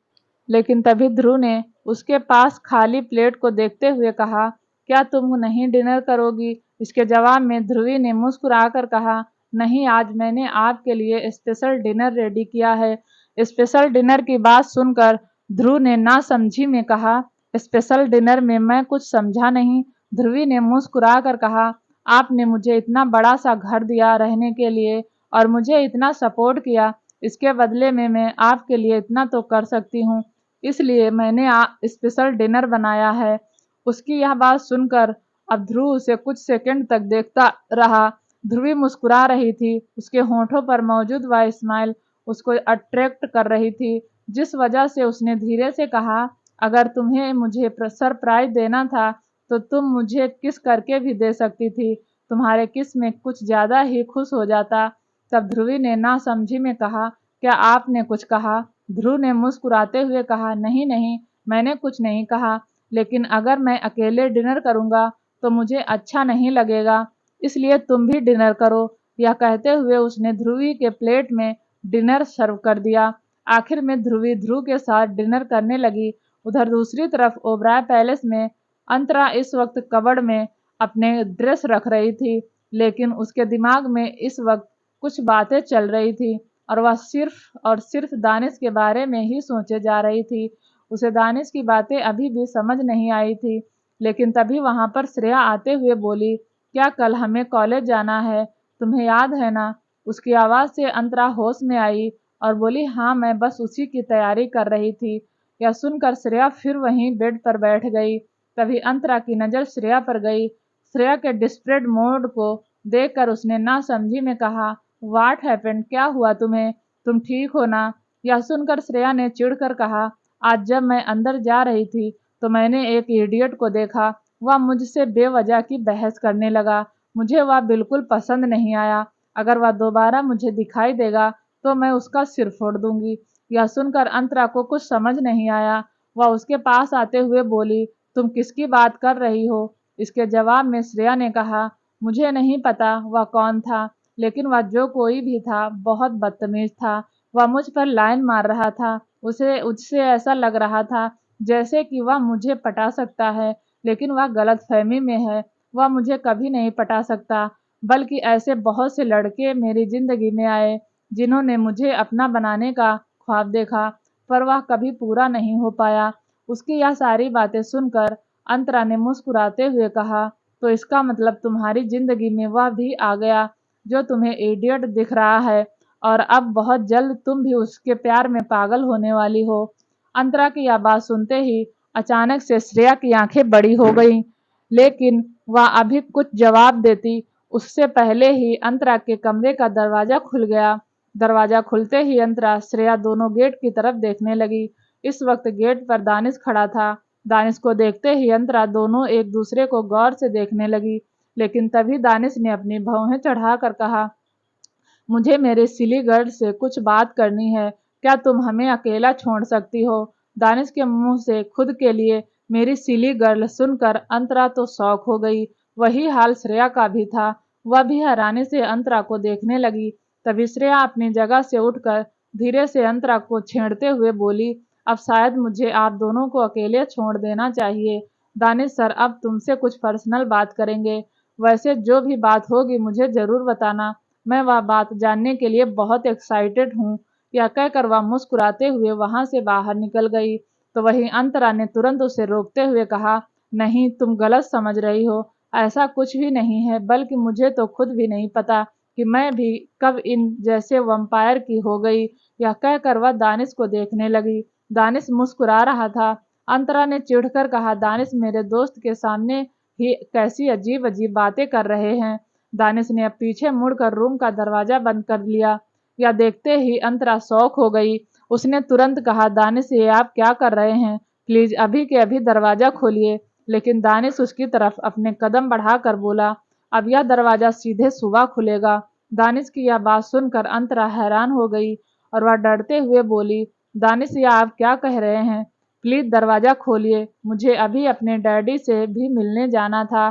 लेकिन तभी ध्रुव ने उसके पास खाली प्लेट को देखते हुए कहा, क्या तुम नहीं डिनर करोगी? इसके जवाब में ध्रुवी ने मुस्कुराकर कहा, नहीं, आज मैंने आपके लिए स्पेशल डिनर रेडी किया है। स्पेशल डिनर की बात सुनकर ध्रुव ने नासमझी में कहा, स्पेशल डिनर में मैं कुछ समझा नहीं। ध्रुवी ने मुस्कुरा कर कहा, आपने मुझे इतना बड़ा सा घर दिया रहने के लिए और मुझे इतना सपोर्ट किया, इसके बदले में मैं आपके लिए इतना तो कर सकती हूँ, इसलिए मैंने स्पेशल डिनर बनाया है। उसकी यह बात सुनकर अब ध्रुव उसे कुछ सेकंड तक देखता रहा। ध्रुवी मुस्कुरा रही थी, उसके होठों पर मौजूद वह स्माइल उसको अट्रैक्ट कर रही थी, जिस वजह से उसने धीरे से कहा, अगर तुम्हें मुझे सरप्राइज देना था तो तुम मुझे किस करके भी दे सकती थी, तुम्हारे किस में कुछ ज्यादा ही खुश हो जाता। तब ध्रुवी ने नासमझी में कहा, क्या आपने कुछ कहा? ध्रुव ने मुस्कुराते हुए कहा, नहीं नहीं, मैंने कुछ नहीं कहा, लेकिन अगर मैं अकेले डिनर करूंगा तो मुझे अच्छा नहीं लगेगा, इसलिए तुम भी डिनर करो। यह कहते हुए उसने ध्रुवी के प्लेट में डिनर सर्व कर दिया। आखिर में ध्रुवी ध्रुव के साथ डिनर करने लगी। उधर दूसरी तरफ ओबराय पैलेस में अंतरा इस वक्त कबर्ड में अपने ड्रेस रख रही थी, लेकिन उसके दिमाग में इस वक्त कुछ बातें चल रही थी और वह सिर्फ और सिर्फ दानिश के बारे में ही सोचे जा रही थी। उसे दानिश की बातें अभी भी समझ नहीं आई थी। लेकिन तभी वहां पर श्रेया आते हुए बोली, क्या कल हमें कॉलेज जाना है, तुम्हें याद है ना? उसकी आवाज से अंतरा होश में आई और बोली, हाँ, मैं बस उसी की तैयारी कर रही थी। यह सुनकर श्रेया फिर वहीं बेड पर बैठ गई। तभी अंतरा की नजर श्रेया पर गई। श्रेया के डिस्परेट मोड को देखकर उसने नासमझी में कहा, व्हाट हैपेंड, क्या हुआ तुम्हें? तुम ठीक हो ना? यह सुनकर श्रेया ने चिढ़कर कहा, आज जब मैं अंदर जा रही थी तो मैंने एक इडियट को देखा। वह मुझसे बेवजह की बहस करने लगा। मुझे वह बिल्कुल पसंद नहीं आया। अगर वह दोबारा मुझे दिखाई देगा तो मैं उसका सिर फोड़ दूंगी। यह सुनकर अंतरा को कुछ समझ नहीं आया। वह उसके पास आते हुए बोली, तुम किसकी बात कर रही हो? इसके जवाब में श्रेया ने कहा, मुझे नहीं पता वह कौन था, लेकिन वह जो कोई भी था बहुत बदतमीज था। वह मुझ पर लाइन मार रहा था। उसे उससे ऐसा लग रहा था जैसे कि वह मुझे पटा सकता है, लेकिन वह गलतफहमी में है। वह मुझे कभी नहीं पटा सकता, बल्कि ऐसे बहुत से लड़के मेरी जिंदगी में आए जिन्होंने मुझे अपना बनाने का ख्वाब देखा, पर वह कभी पूरा नहीं हो पाया। उसकी यह सारी बातें सुनकर अंतरा ने मुस्कुराते हुए कहा, तो इसका मतलब तुम्हारी जिंदगी में वह भी आ गया जो तुम्हें इडियट दिख रहा है, और अब बहुत जल्द तुम भी उसके प्यार में पागल होने वाली हो। अंतरा की यह बात सुनते ही अचानक से श्रेया की आंखें बड़ी हो गईं, लेकिन वह अभी कुछ जवाब देती उससे पहले ही अंतरा के कमरे का दरवाजा खुल गया। दरवाजा खुलते ही अंतरा श्रेया दोनों गेट की तरफ देखने लगी। इस वक्त गेट पर दानिश खड़ा था। दानिश को देखते ही अंतरा दोनों एक दूसरे को गौर से देखने लगी, लेकिन तभी दानिश ने अपनी भौहें चढ़ाकर कहा, मुझे मेरे सिली गर्ल से कुछ बात करनी है। क्या तुम हमें अकेला छोड़ सकती हो? दानिश के मुंह से खुद के लिए मेरी सिली गर्ल सुनकर अंतरा तो शौक हो गई। वही हाल श्रेया का भी था। वह भी हैरानी से अंतरा को देखने लगी। तभी श्रेया अपनी जगह से उठकर धीरे से अंतरा को छेड़ते हुए बोली, अब शायद मुझे आप दोनों को अकेले छोड़ देना चाहिए। दानिश सर, अब तुमसे कुछ पर्सनल बात करेंगे। वैसे जो भी बात होगी मुझे जरूर बताना। मैं वह बात जानने के लिए बहुत एक्साइटेड हूँ। यह कहकर वह मुस्कुराते हुए वहां से बाहर निकल गई। तो वहीं अंतरा ने तुरंत उसे रोकते हुए कहा, नहीं, तुम गलत समझ रही हो। ऐसा कुछ भी नहीं है, बल्कि मुझे तो खुद भी नहीं पता कि मैं भी कब इन जैसे वंपायर की हो गई। यह कहकर वह दानिश को देखने लगी। दानिश मुस्कुरा रहा था। अंतरा ने चिढ़कर कहा, दानिश मेरे दोस्त के सामने ही कैसी अजीब अजीब बातें कर रहे हैं। दानिश ने अब पीछे मुड़कर रूम का दरवाजा बंद कर लिया। यह देखते ही अंतरा शौक हो गई। उसने तुरंत कहा, दानिश ये आप क्या कर रहे हैं? प्लीज अभी के अभी दरवाजा खोलिए। लेकिन दानिश उसकी तरफ अपने कदम बढ़ाकर बोला, अब यह दरवाजा सीधे सुबह खुलेगा। दानिश की यह बात सुनकर अंतरा हैरान हो गई और वह डरते हुए बोली, दानिश ये आप क्या कह रहे हैं? प्लीज दरवाजा खोलिए, मुझे अभी अपने डैडी से भी मिलने जाना था।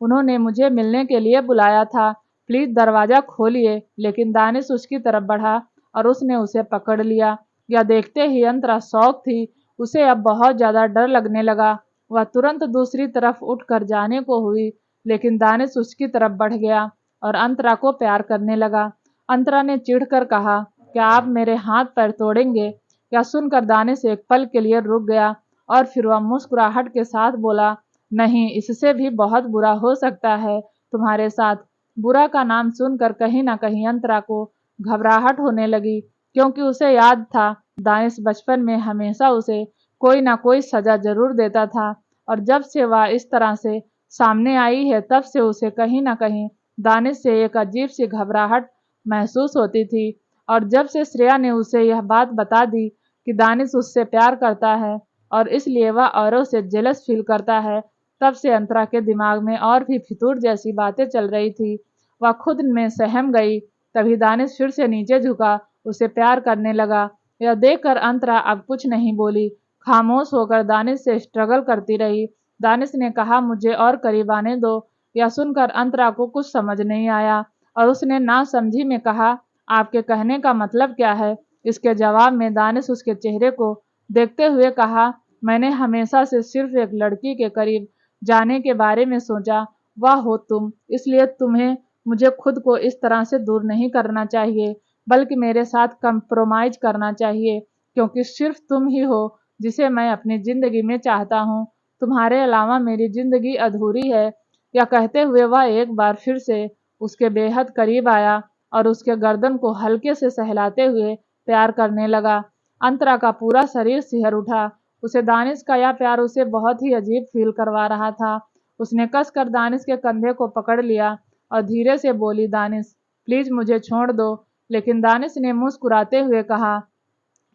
उन्होंने मुझे मिलने के लिए बुलाया था। प्लीज दरवाजा खोलिए। लेकिन दानिश उसकी तरफ बढ़ा और उसने उसे पकड़ लिया। यह देखते ही अंतरा शौक थी। उसे अब बहुत ज्यादा डर लगने लगा। वह तुरंत दूसरी तरफ उठकर जाने को हुई, लेकिन दानिश उसकी तरफ बढ़ गया और अंतरा को प्यार करने लगा। अंतरा ने चिढ़कर कहा, क्या आप मेरे हाथ पैर तोड़ेंगे? यह सुनकर दानिश एक पल के लिए रुक गया और फिर वह मुस्कुराहट के साथ बोला, नहीं, इससे भी बहुत बुरा हो सकता है तुम्हारे साथ। बुरा का नाम सुनकर कहीं ना कहीं अंतरा को घबराहट होने लगी, क्योंकि उसे याद था दानिश बचपन में हमेशा उसे कोई ना कोई सजा जरूर देता था, और जब से वह इस तरह से सामने आई है तब से उसे कहीं ना कहीं दानिश से एक अजीब सी घबराहट महसूस होती थी। और जब से श्रेया ने उसे यह बात बता दी कि दानिश उससे प्यार करता है और इसलिए वह औरों से जेलस फील करता है, तब से अंतरा के दिमाग में और भी फितूर जैसी बातें चल रही थी। वह खुद में सहम गई। तभी दानिश फिर से नीचे झुका, उसे प्यार करने लगा। यह देखकर अंतरा अब कुछ नहीं बोली, खामोश होकर दानिश से स्ट्रगल करती रही। दानिश ने कहा, मुझे और करीब आने दो। यह सुनकर अंतरा को कुछ समझ नहीं आया और उसने ना समझी में कहा, आपके कहने का मतलब क्या है? इसके जवाब में दानिश उसके चेहरे को देखते हुए कहा, मैंने हमेशा से सिर्फ एक लड़की के करीब जाने के बारे में सोचा, वह हो तुम। इसलिए तुम्हें मुझे खुद को इस तरह से दूर नहीं करना चाहिए, बल्कि मेरे साथ कंप्रोमाइज करना चाहिए, क्योंकि सिर्फ तुम ही हो जिसे मैं अपनी जिंदगी में चाहता हूँ। तुम्हारे अलावा मेरी जिंदगी अधूरी है। यह कहते हुए वह एक बार फिर से उसके बेहद करीब आया और उसके गर्दन को हल्के से सहलाते हुए प्यार करने लगा। अंतरा का पूरा शरीर सिहर उठा। उसे दानिश का यह प्यार उसे बहुत ही अजीब फील करवा रहा था। उसने कसकर दानिश के कंधे को पकड़ लिया और धीरे से बोली, दानिश, प्लीज मुझे छोड़ दो। लेकिन दानिश ने मुस्कुराते हुए कहा,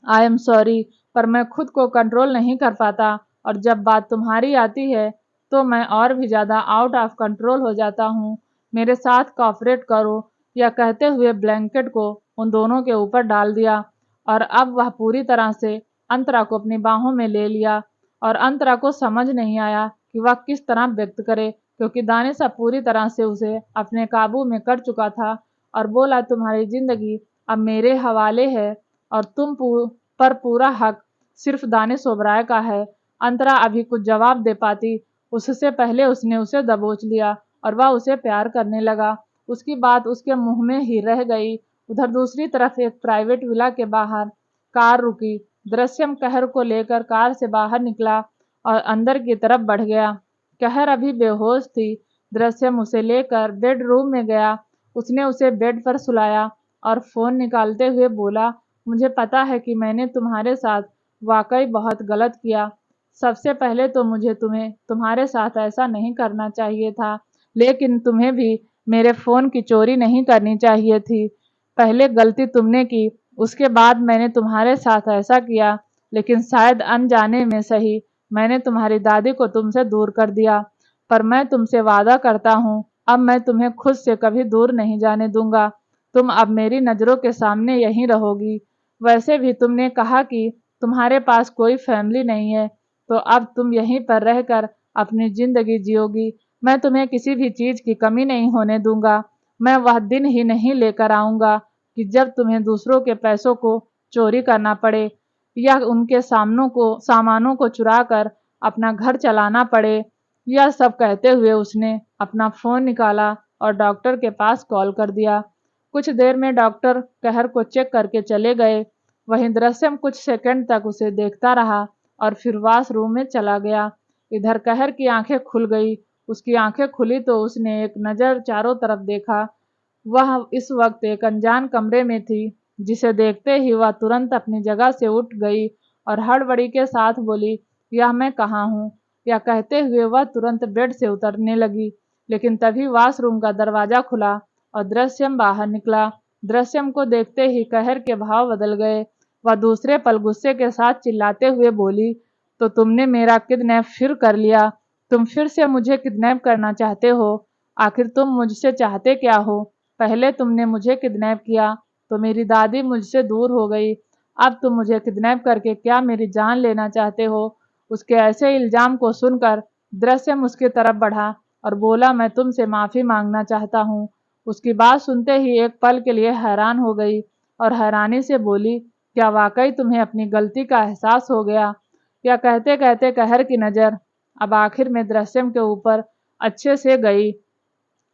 आई एम सॉरी, पर मैं खुद को कंट्रोल नहीं कर पाता, और जब बात तुम्हारी आती है तो मैं और भी ज़्यादा आउट ऑफ कंट्रोल हो जाता हूँ। मेरे साथ कॉपरेट करो। यह कहते हुए ब्लैंकेट को उन दोनों के ऊपर डाल दिया, और अब वह पूरी तरह से अंतरा को अपनी बाहों में ले लिया। और अंतरा को समझ नहीं आया कि वह किस तरह व्यक्त करे, क्योंकि दानिश अब पूरी तरह से उसे अपने काबू में कर चुका था, और बोला, तुम्हारी जिंदगी अब मेरे हवाले है, और पर पूरा हक सिर्फ दानिश ओबराय का है। अंतरा अभी कुछ जवाब दे पाती, उससे पहले उसने उसे दबोच लिया, और वह उसे प्यार करने लगा। उसकी बात उसके मुंह में ही रह गई। उधर दूसरी तरफ एक प्राइवेट विला के बाहर कार रुकी। दृश्यम कहर को लेकर कार से बाहर निकला और अंदर की तरफ बढ़ गया। कहर अभी बेहोश थी। दृश्यम उसे लेकर बेडरूम में गया। उसने उसे बेड पर सुलाया और फोन निकालते हुए बोला, मुझे पता है कि मैंने तुम्हारे साथ वाकई बहुत गलत किया। सबसे पहले तो मुझे तुम्हें तुम्हारे साथ ऐसा नहीं करना चाहिए था, लेकिन तुम्हें भी मेरे फ़ोन की चोरी नहीं करनी चाहिए थी। पहले गलती तुमने की, उसके बाद मैंने तुम्हारे साथ ऐसा किया, लेकिन शायद अनजाने में सही मैंने तुम्हारी दादी को तुमसे दूर कर दिया। पर मैं तुमसे वादा करता हूँ, अब मैं तुम्हें खुद से कभी दूर नहीं जाने दूंगा। तुम अब मेरी नज़रों के सामने यहीं रहोगी। वैसे भी तुमने कहा कि तुम्हारे पास कोई फैमिली नहीं है, तो अब तुम यहीं पर रहकर अपनी ज़िंदगी जियोगी। मैं तुम्हें किसी भी चीज़ की कमी नहीं होने दूंगा। मैं वह दिन ही नहीं लेकर आऊँगा कि जब तुम्हें दूसरों के पैसों को चोरी करना पड़े, या उनके सामानों को चुरा कर अपना घर चलाना पड़े। यह सब कहते हुए उसने अपना फ़ोन निकाला और डॉक्टर के पास कॉल कर दिया। कुछ देर में डॉक्टर कहर को चेक करके चले गए। वहीं दृश्यम कुछ सेकंड तक उसे देखता रहा और फिर वॉशरूम में चला गया। इधर कहर की आंखें खुल गई। उसकी आंखें खुली तो उसने एक नज़र चारों तरफ देखा। वह इस वक्त एक अनजान कमरे में थी, जिसे देखते ही वह तुरंत अपनी जगह से उठ गई और हड़बड़ी के साथ बोली, यह मैं कहाँ हूँ। यह कहते हुए वह तुरंत बेड से उतरने लगी, लेकिन तभी वॉशरूम का दरवाजा खुला और दृश्यम बाहर निकला। दृश्यम को देखते ही कहर के भाव बदल गए। वह दूसरे पल गुस्से के साथ चिल्लाते हुए बोली, तो तुमने मेरा किडनैप फिर कर लिया। तुम फिर से मुझे किडनैप करना चाहते हो। आखिर तुम मुझसे चाहते क्या हो। पहले तुमने मुझे किडनैप किया तो मेरी दादी मुझसे दूर हो गई। अब तुम मुझे किडनैप करके क्या मेरी जान लेना चाहते हो। उसके ऐसे इल्जाम को सुनकर दृश्यम उसकी तरफ बढ़ा और बोला, मैं तुमसे माफ़ी मांगना चाहता हूँ। उसकी बात सुनते ही एक पल के लिए हैरान हो गई और हैरानी से बोली, क्या वाकई तुम्हें अपनी गलती का एहसास हो गया। या कहते कहते कहर की नज़र अब आखिर में दृश्यम के ऊपर अच्छे से गई।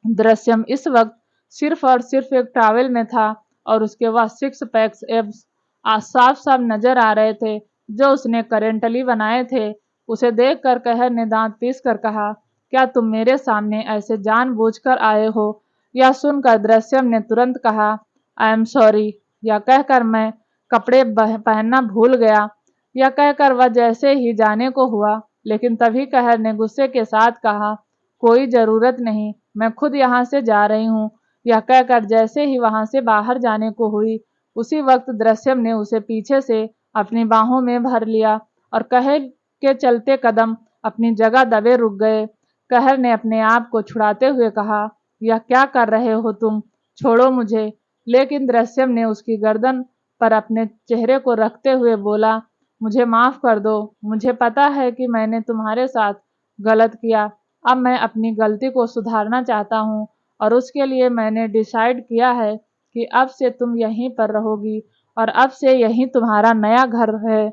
दृश्यम इस वक्त सिर्फ और सिर्फ एक टॉवेल में था और उसके वह सिक्स पैक्स एब्स आज साफ साफ नजर आ रहे थे, जो उसने करेंटली बनाए थे। उसे देखकर कहर ने दांत पीस कर कहा, क्या तुम मेरे सामने ऐसे जानबूझकर आए हो। यह सुनकर दृश्यम ने तुरंत कहा, आई एम सॉरी। यह कहकर मैं कपड़े पहनना भूल गया। यह कहकर वह जैसे ही जाने को हुआ, लेकिन तभी कहर ने गुस्से के साथ कहा, कोई ज़रूरत नहीं, मैं खुद यहाँ से जा रही हूँ। यह कहकर जैसे ही वहाँ से बाहर जाने को हुई, उसी वक्त दृश्यम ने उसे पीछे से अपनी बाहों में भर लिया और कहर के चलते कदम अपनी जगह दबे रुक गए। कहर ने अपने आप को छुड़ाते हुए कहा, यह क्या कर रहे हो तुम, छोड़ो मुझे। लेकिन दृश्यम ने उसकी गर्दन पर अपने चेहरे को रखते हुए बोला, मुझे माफ़ कर दो। मुझे पता है कि मैंने तुम्हारे साथ गलत किया। अब मैं अपनी गलती को सुधारना चाहता हूँ और उसके लिए मैंने डिसाइड किया है कि अब से तुम यहीं पर रहोगी और अब से यहीं तुम्हारा नया घर है।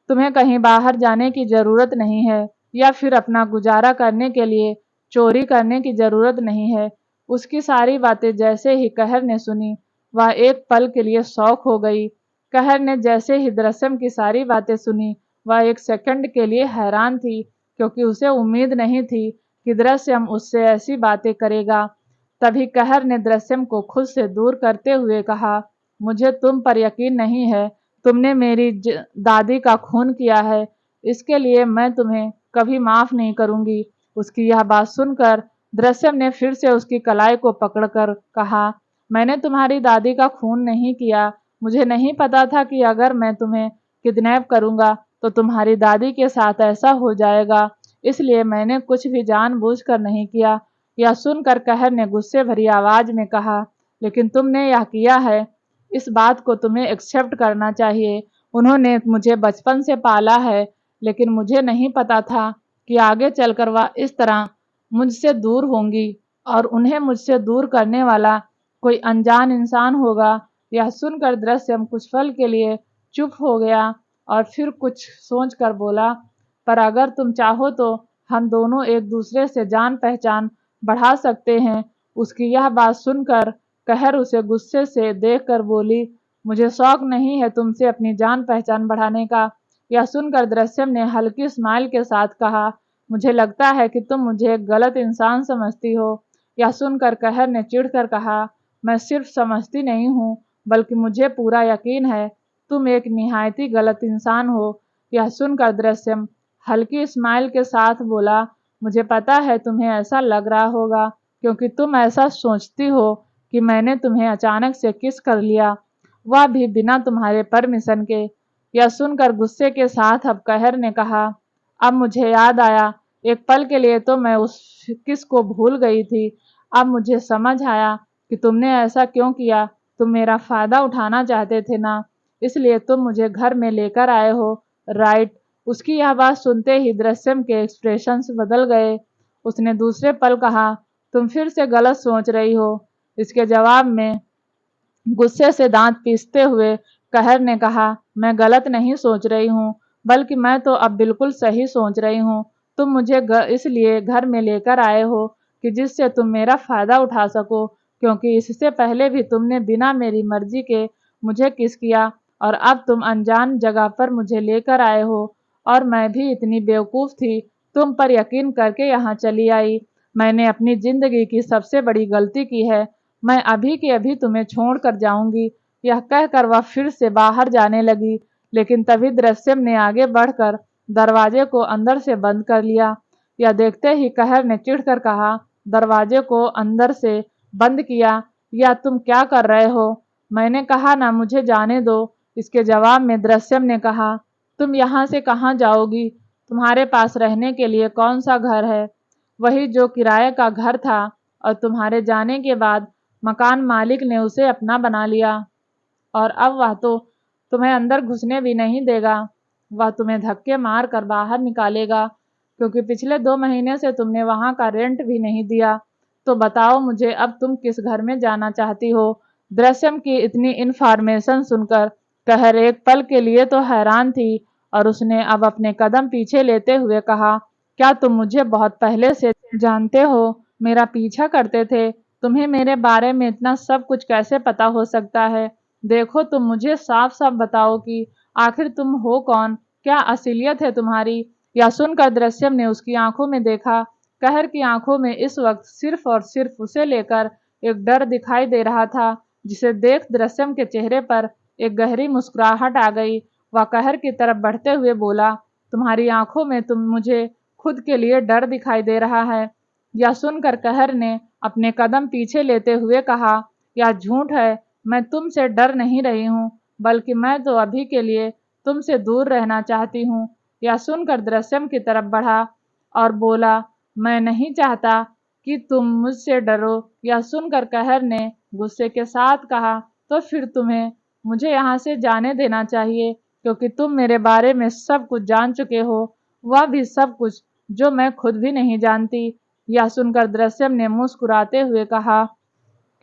तुम्हें कहीं बाहर जाने की ज़रूरत नहीं है या फिर अपना गुजारा करने के लिए चोरी करने की ज़रूरत नहीं है। उसकी सारी बातें जैसे ही कहर ने सुनी, वह एक पल के लिए शॉक हो गई। कहर ने जैसे ही दृश्यम की सारी बातें सुनी, वह एक सेकंड के लिए हैरान थी, क्योंकि उसे उम्मीद नहीं थी कि दृश्यम उससे ऐसी बातें करेगा। तभी कहर ने दृश्यम को खुद से दूर करते हुए कहा, मुझे तुम पर यकीन नहीं है। तुमने मेरी दादी का खून किया है, इसके लिए मैं तुम्हें कभी माफ़ नहीं करूँगी। उसकी यह बात सुनकर दृश्यम ने फिर से उसकी कलाई को पकड़कर कहा, میں نے تمہاری دادی کا خون نہیں کیا۔ مجھے نہیں پتا تھا کہ اگر میں تمہیں کڈنیپ کروں گا تو تمہاری دادی کے ساتھ ایسا ہو جائے گا، اس لیے میں نے کچھ بھی جان بوجھ کر نہیں کیا۔ یہ سن کر قہر نے غصے بھری آواز میں کہا، لیکن تم نے یہ کیا ہے، اس بات کو تمہیں ایکسیپٹ کرنا چاہیے۔ انہوں نے مجھے بچپن سے پالا ہے، لیکن مجھے نہیں پتا تھا کہ آگے چل کر وہ اس طرح مجھ سے دور ہوں گی اور انہیں مجھ سے دور کرنے والا کوئی انجان انسان ہوگا۔ یہ سن کر درسم کچھ پل کے لیے چپ ہو گیا اور پھر کچھ سوچ کر بولا، پر اگر تم چاہو تو ہم دونوں ایک دوسرے سے جان پہچان بڑھا سکتے ہیں۔ اس کی یہ بات سن کر قہر اسے غصے سے دیکھ کر بولی، مجھے شوق نہیں ہے تم سے اپنی جان پہچان بڑھانے کا۔ یہ سن کر درسم نے ہلکی اسمائل کے ساتھ کہا، مجھے لگتا ہے کہ تم مجھے ایک غلط انسان سمجھتی ہو۔ یہ سن کر قہر نے چڑھ کر کہا، میں صرف سمجھتی نہیں ہوں بلکہ مجھے پورا یقین ہے تم ایک نہایتی غلط انسان ہو۔ یہ سن کر درسم ہلکی اسمائل کے ساتھ بولا، مجھے پتا ہے تمہیں ایسا لگ رہا ہوگا کیونکہ تم ایسا سوچتی ہو کہ میں نے تمہیں اچانک سے کس کر لیا، وہ بھی بنا تمہارے پرمیشن کے۔ یہ سن کر غصے کے ساتھ اب قہر نے کہا، اب مجھے یاد آیا، ایک پل کے لیے تو میں اس کس کو بھول گئی تھی، اب مجھے سمجھ آیا کہ تم نے ایسا کیوں کیا۔ تم میرا فائدہ اٹھانا چاہتے تھے نا، اس لیے تم مجھے گھر میں لے کر آئے ہو، رائٹ؟ اس کی یہ بات سنتے ہی درسم کے ایکسپریشنز بدل گئے۔ اس نے دوسرے پل کہا، تم پھر سے غلط سوچ رہی ہو۔ اس کے جواب میں غصے سے دانت پیستے ہوئے قہر نے کہا، میں غلط نہیں سوچ رہی ہوں بلکہ میں تو اب بالکل صحیح سوچ رہی ہوں۔ تم مجھے اس لیے گھر میں لے کر آئے ہو کہ جس سے تم میرا فائدہ اٹھا سکو، کیونکہ اس سے پہلے بھی تم نے بنا میری مرضی کے مجھے کس کیا اور اب تم انجان جگہ پر مجھے لے کر آئے ہو، اور میں بھی اتنی بیوقوف تھی تم پر یقین کر کے یہاں چلی آئی۔ میں نے اپنی زندگی کی سب سے بڑی غلطی کی ہے، میں ابھی کے ابھی تمہیں چھوڑ کر جاؤں گی۔ یہ کہہ کر وہ پھر سے باہر جانے لگی، لیکن تبھی درسم نے آگے بڑھ کر دروازے کو اندر سے بند کر لیا۔ یہ دیکھتے ہی قہر نے چڑھ کر کہا، دروازے کو اندر سے بند کیا، یا تم کیا کر رہے ہو؟ میں نے کہا نا مجھے جانے دو۔ اس کے جواب میں درسم نے کہا، تم یہاں سے کہاں جاؤ گی؟ تمہارے پاس رہنے کے لیے کون سا گھر ہے؟ وہی جو کرائے کا گھر تھا، اور تمہارے جانے کے بعد مکان مالک نے اسے اپنا بنا لیا، اور اب وہ تو تمہیں اندر گھسنے بھی نہیں دے گا، وہ تمہیں دھکے مار کر باہر نکالے گا، کیونکہ پچھلے 2 مہینے سے تم نے وہاں کا رینٹ بھی نہیں دیا۔ تو بتاؤ مجھے اب تم کس گھر میں جانا چاہتی ہو؟ درسم کی اتنی انفارمیشن سن کر قہر ایک پل کے لیے تو حیران تھی، اور اس نے اب اپنے قدم پیچھے لیتے ہوئے کہا، کیا تم مجھے بہت پہلے سے جانتے ہو، میرا پیچھا کرتے تھے؟ تمہیں میرے بارے میں اتنا سب کچھ کیسے پتا ہو سکتا ہے؟ دیکھو تم مجھے صاف صاف بتاؤ کہ آخر تم ہو کون، کیا اصلیت ہے تمہاری؟ یا سن کر درسم نے اس کی آنکھوں میں دیکھا۔ قہر کی آنکھوں میں اس وقت صرف اور صرف اسے لے کر ایک ڈر دکھائی دے رہا تھا، جسے دیکھ درسم کے چہرے پر ایک گہری مسکراہٹ آ گئی۔ وہ قہر کی طرف بڑھتے ہوئے بولا، تمہاری آنکھوں میں تم مجھے خود کے لیے ڈر دکھائی دے رہا ہے؟ یا سن کر قہر نے اپنے قدم پیچھے لیتے ہوئے کہا، یا جھوٹ ہے، میں تم سے ڈر نہیں رہی ہوں بلکہ میں تو ابھی کے لیے تم سے دور رہنا چاہتی ہوں۔ یا سن کر درسم کی طرف بڑھا اور بولا، میں نہیں چاہتا کہ تم مجھ سے ڈرو۔ یا سن کر قہر نے غصے کے ساتھ کہا، تو پھر تمہیں مجھے یہاں سے جانے دینا چاہیے، کیونکہ تم میرے بارے میں سب کچھ جان چکے ہو، وہ بھی سب کچھ جو میں خود بھی نہیں جانتی۔ یا سن کر درسم نے مسکراتے ہوئے کہا،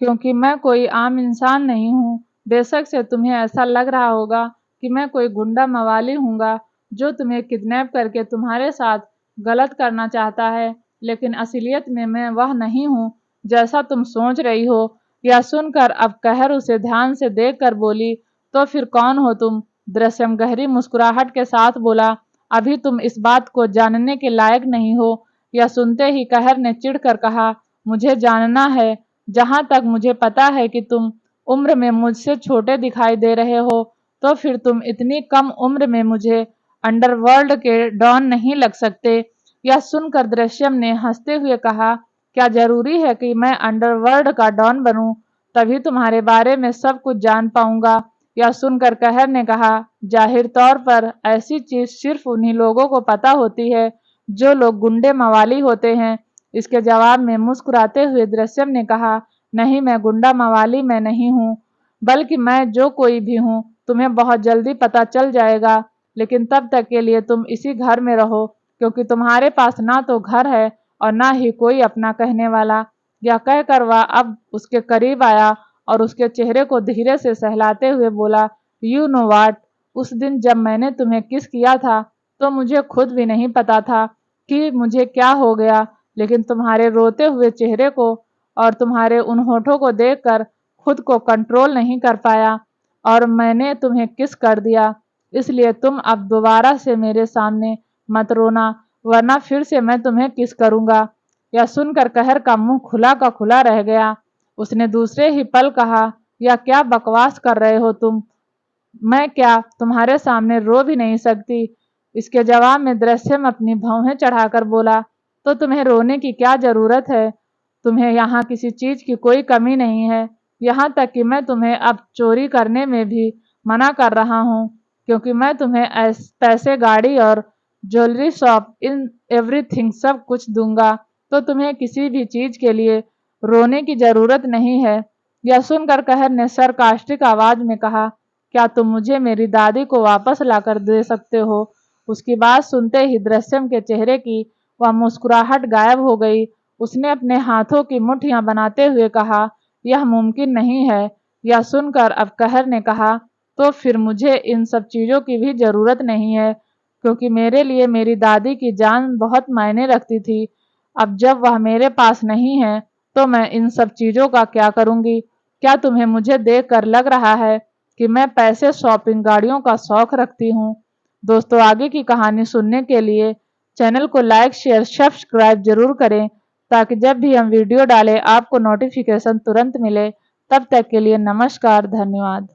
کیونکہ میں کوئی عام انسان نہیں ہوں۔ بے شک سے تمہیں ایسا لگ رہا ہوگا کہ میں کوئی گنڈا موالی ہوں گا جو تمہیں کڈنیپ کر کے تمہارے ساتھ غلط کرنا چاہتا ہے، لیکن اصلیت میں وہ نہیں ہوں جیسا تم سوچ رہی ہو۔ یا سن کر اب قہر اسے دھیان سے دیکھ کر بولی، تو پھر کون ہو تم؟ درسم گہری مسکراہٹ کے ساتھ بولا، ابھی تم اس بات کو جاننے کے لائق نہیں ہو۔ یا سنتے ہی قہر نے چڑھ کر کہا، مجھے جاننا ہے؟ جہاں تک مجھے پتا ہے کہ تم عمر میں مجھ سے چھوٹے دکھائی دے رہے ہو، تو پھر تم اتنی کم عمر میں مجھے انڈر ورلڈ کے ڈان نہیں لگ سکتے۔ یا سن کر درسم نے ہنستے ہوئے کہا، کیا ضروری ہے کہ میں انڈر ورلڈ کا ڈان بنوں؟ तभी तुम्हारे बारे में सब कुछ जान पाऊंगा। यह सुनकर कहर ने कहा, जाहिर तौर पर ऐसी चीज सिर्फ उन्हीं लोगों को पता होती है जो लोग गुंडे मवाली होते हैं। इसके जवाब में मुस्कुराते हुए दृश्यम ने कहा, नहीं, मैं गुंडा मवाली में नहीं हूँ, बल्कि मैं जो कोई भी हूँ तुम्हें बहुत जल्दी पता चल जाएगा। लेकिन तब तक के लिए तुम इसी घर में रहो, क्योंकि तुम्हारे पास ना तो घर है और ना ही कोई अपना कहने वाला। यह कहकर वह अब उसके करीब आया और उसके चेहरे को धीरे से सहलाते हुए बोला, यू नो वाट, उस दिन जब मैंने तुम्हें किस किया था तो मुझे खुद भी नहीं पता था कि मुझे क्या हो गया, लेकिन तुम्हारे रोते हुए चेहरे को और तुम्हारे उन होठों को देखकर खुद को कंट्रोल नहीं कर पाया और मैंने तुम्हें किस कर दिया। इसलिए तुम अब दोबारा से मेरे सामने मत रोना, वरना फिर से मैं तुम्हें किस करूंगा। यह सुनकर कहर का मुंह खुला का खुला रह गया। उसने दूसरे ही पल कहा, यह क्या बकवास कर रहे हो तुम? मैं क्या तुम्हारे सामने रो भी नहीं सकती? इसके जवाब में दृश्यम अपनी भौहें चढ़ाकर बोला, तो तुम्हें रोने की क्या जरूरत है? तुम्हें यहाँ किसी चीज की कोई कमी नहीं है। यहाँ तक कि मैं तुम्हें अब चोरी करने में भी मना कर रहा हूँ, क्योंकि मैं तुम्हें पैसे, गाड़ी और ज्वेलरी शॉप, इन एवरीथिंग सब कुछ दूंगा, तो तुम्हें किसी भी चीज के लिए रोने की जरूरत नहीं है। यह सुनकर कहर ने सरकास्टिक आवाज में कहा, क्या तुम मुझे मेरी दादी को वापस लाकर दे सकते हो? उसकी बात सुनते ही दृश्यम के चेहरे की वह मुस्कुराहट गायब हो गई। उसने अपने हाथों की मुट्ठियां बनाते हुए कहा, यह मुमकिन नहीं है। यह सुनकर अब कहर ने कहा, तो फिर मुझे इन सब चीज़ों की भी ज़रूरत नहीं है, क्योंकि मेरे लिए मेरी दादी की जान बहुत मायने रखती थी। अब जब वह मेरे पास नहीं है तो मैं इन सब चीज़ों का क्या करूँगी? क्या तुम्हें मुझे देखकर लग रहा है कि मैं पैसे, शॉपिंग, गाड़ियों का शौक रखती हूँ? दोस्तों, आगे की कहानी सुनने के लिए चैनल को लाइक, शेयर, सब्सक्राइब जरूर करें, ताकि जब भी हम वीडियो डालें आपको नोटिफिकेशन तुरंत मिले। तब तक के लिए नमस्कार, धन्यवाद।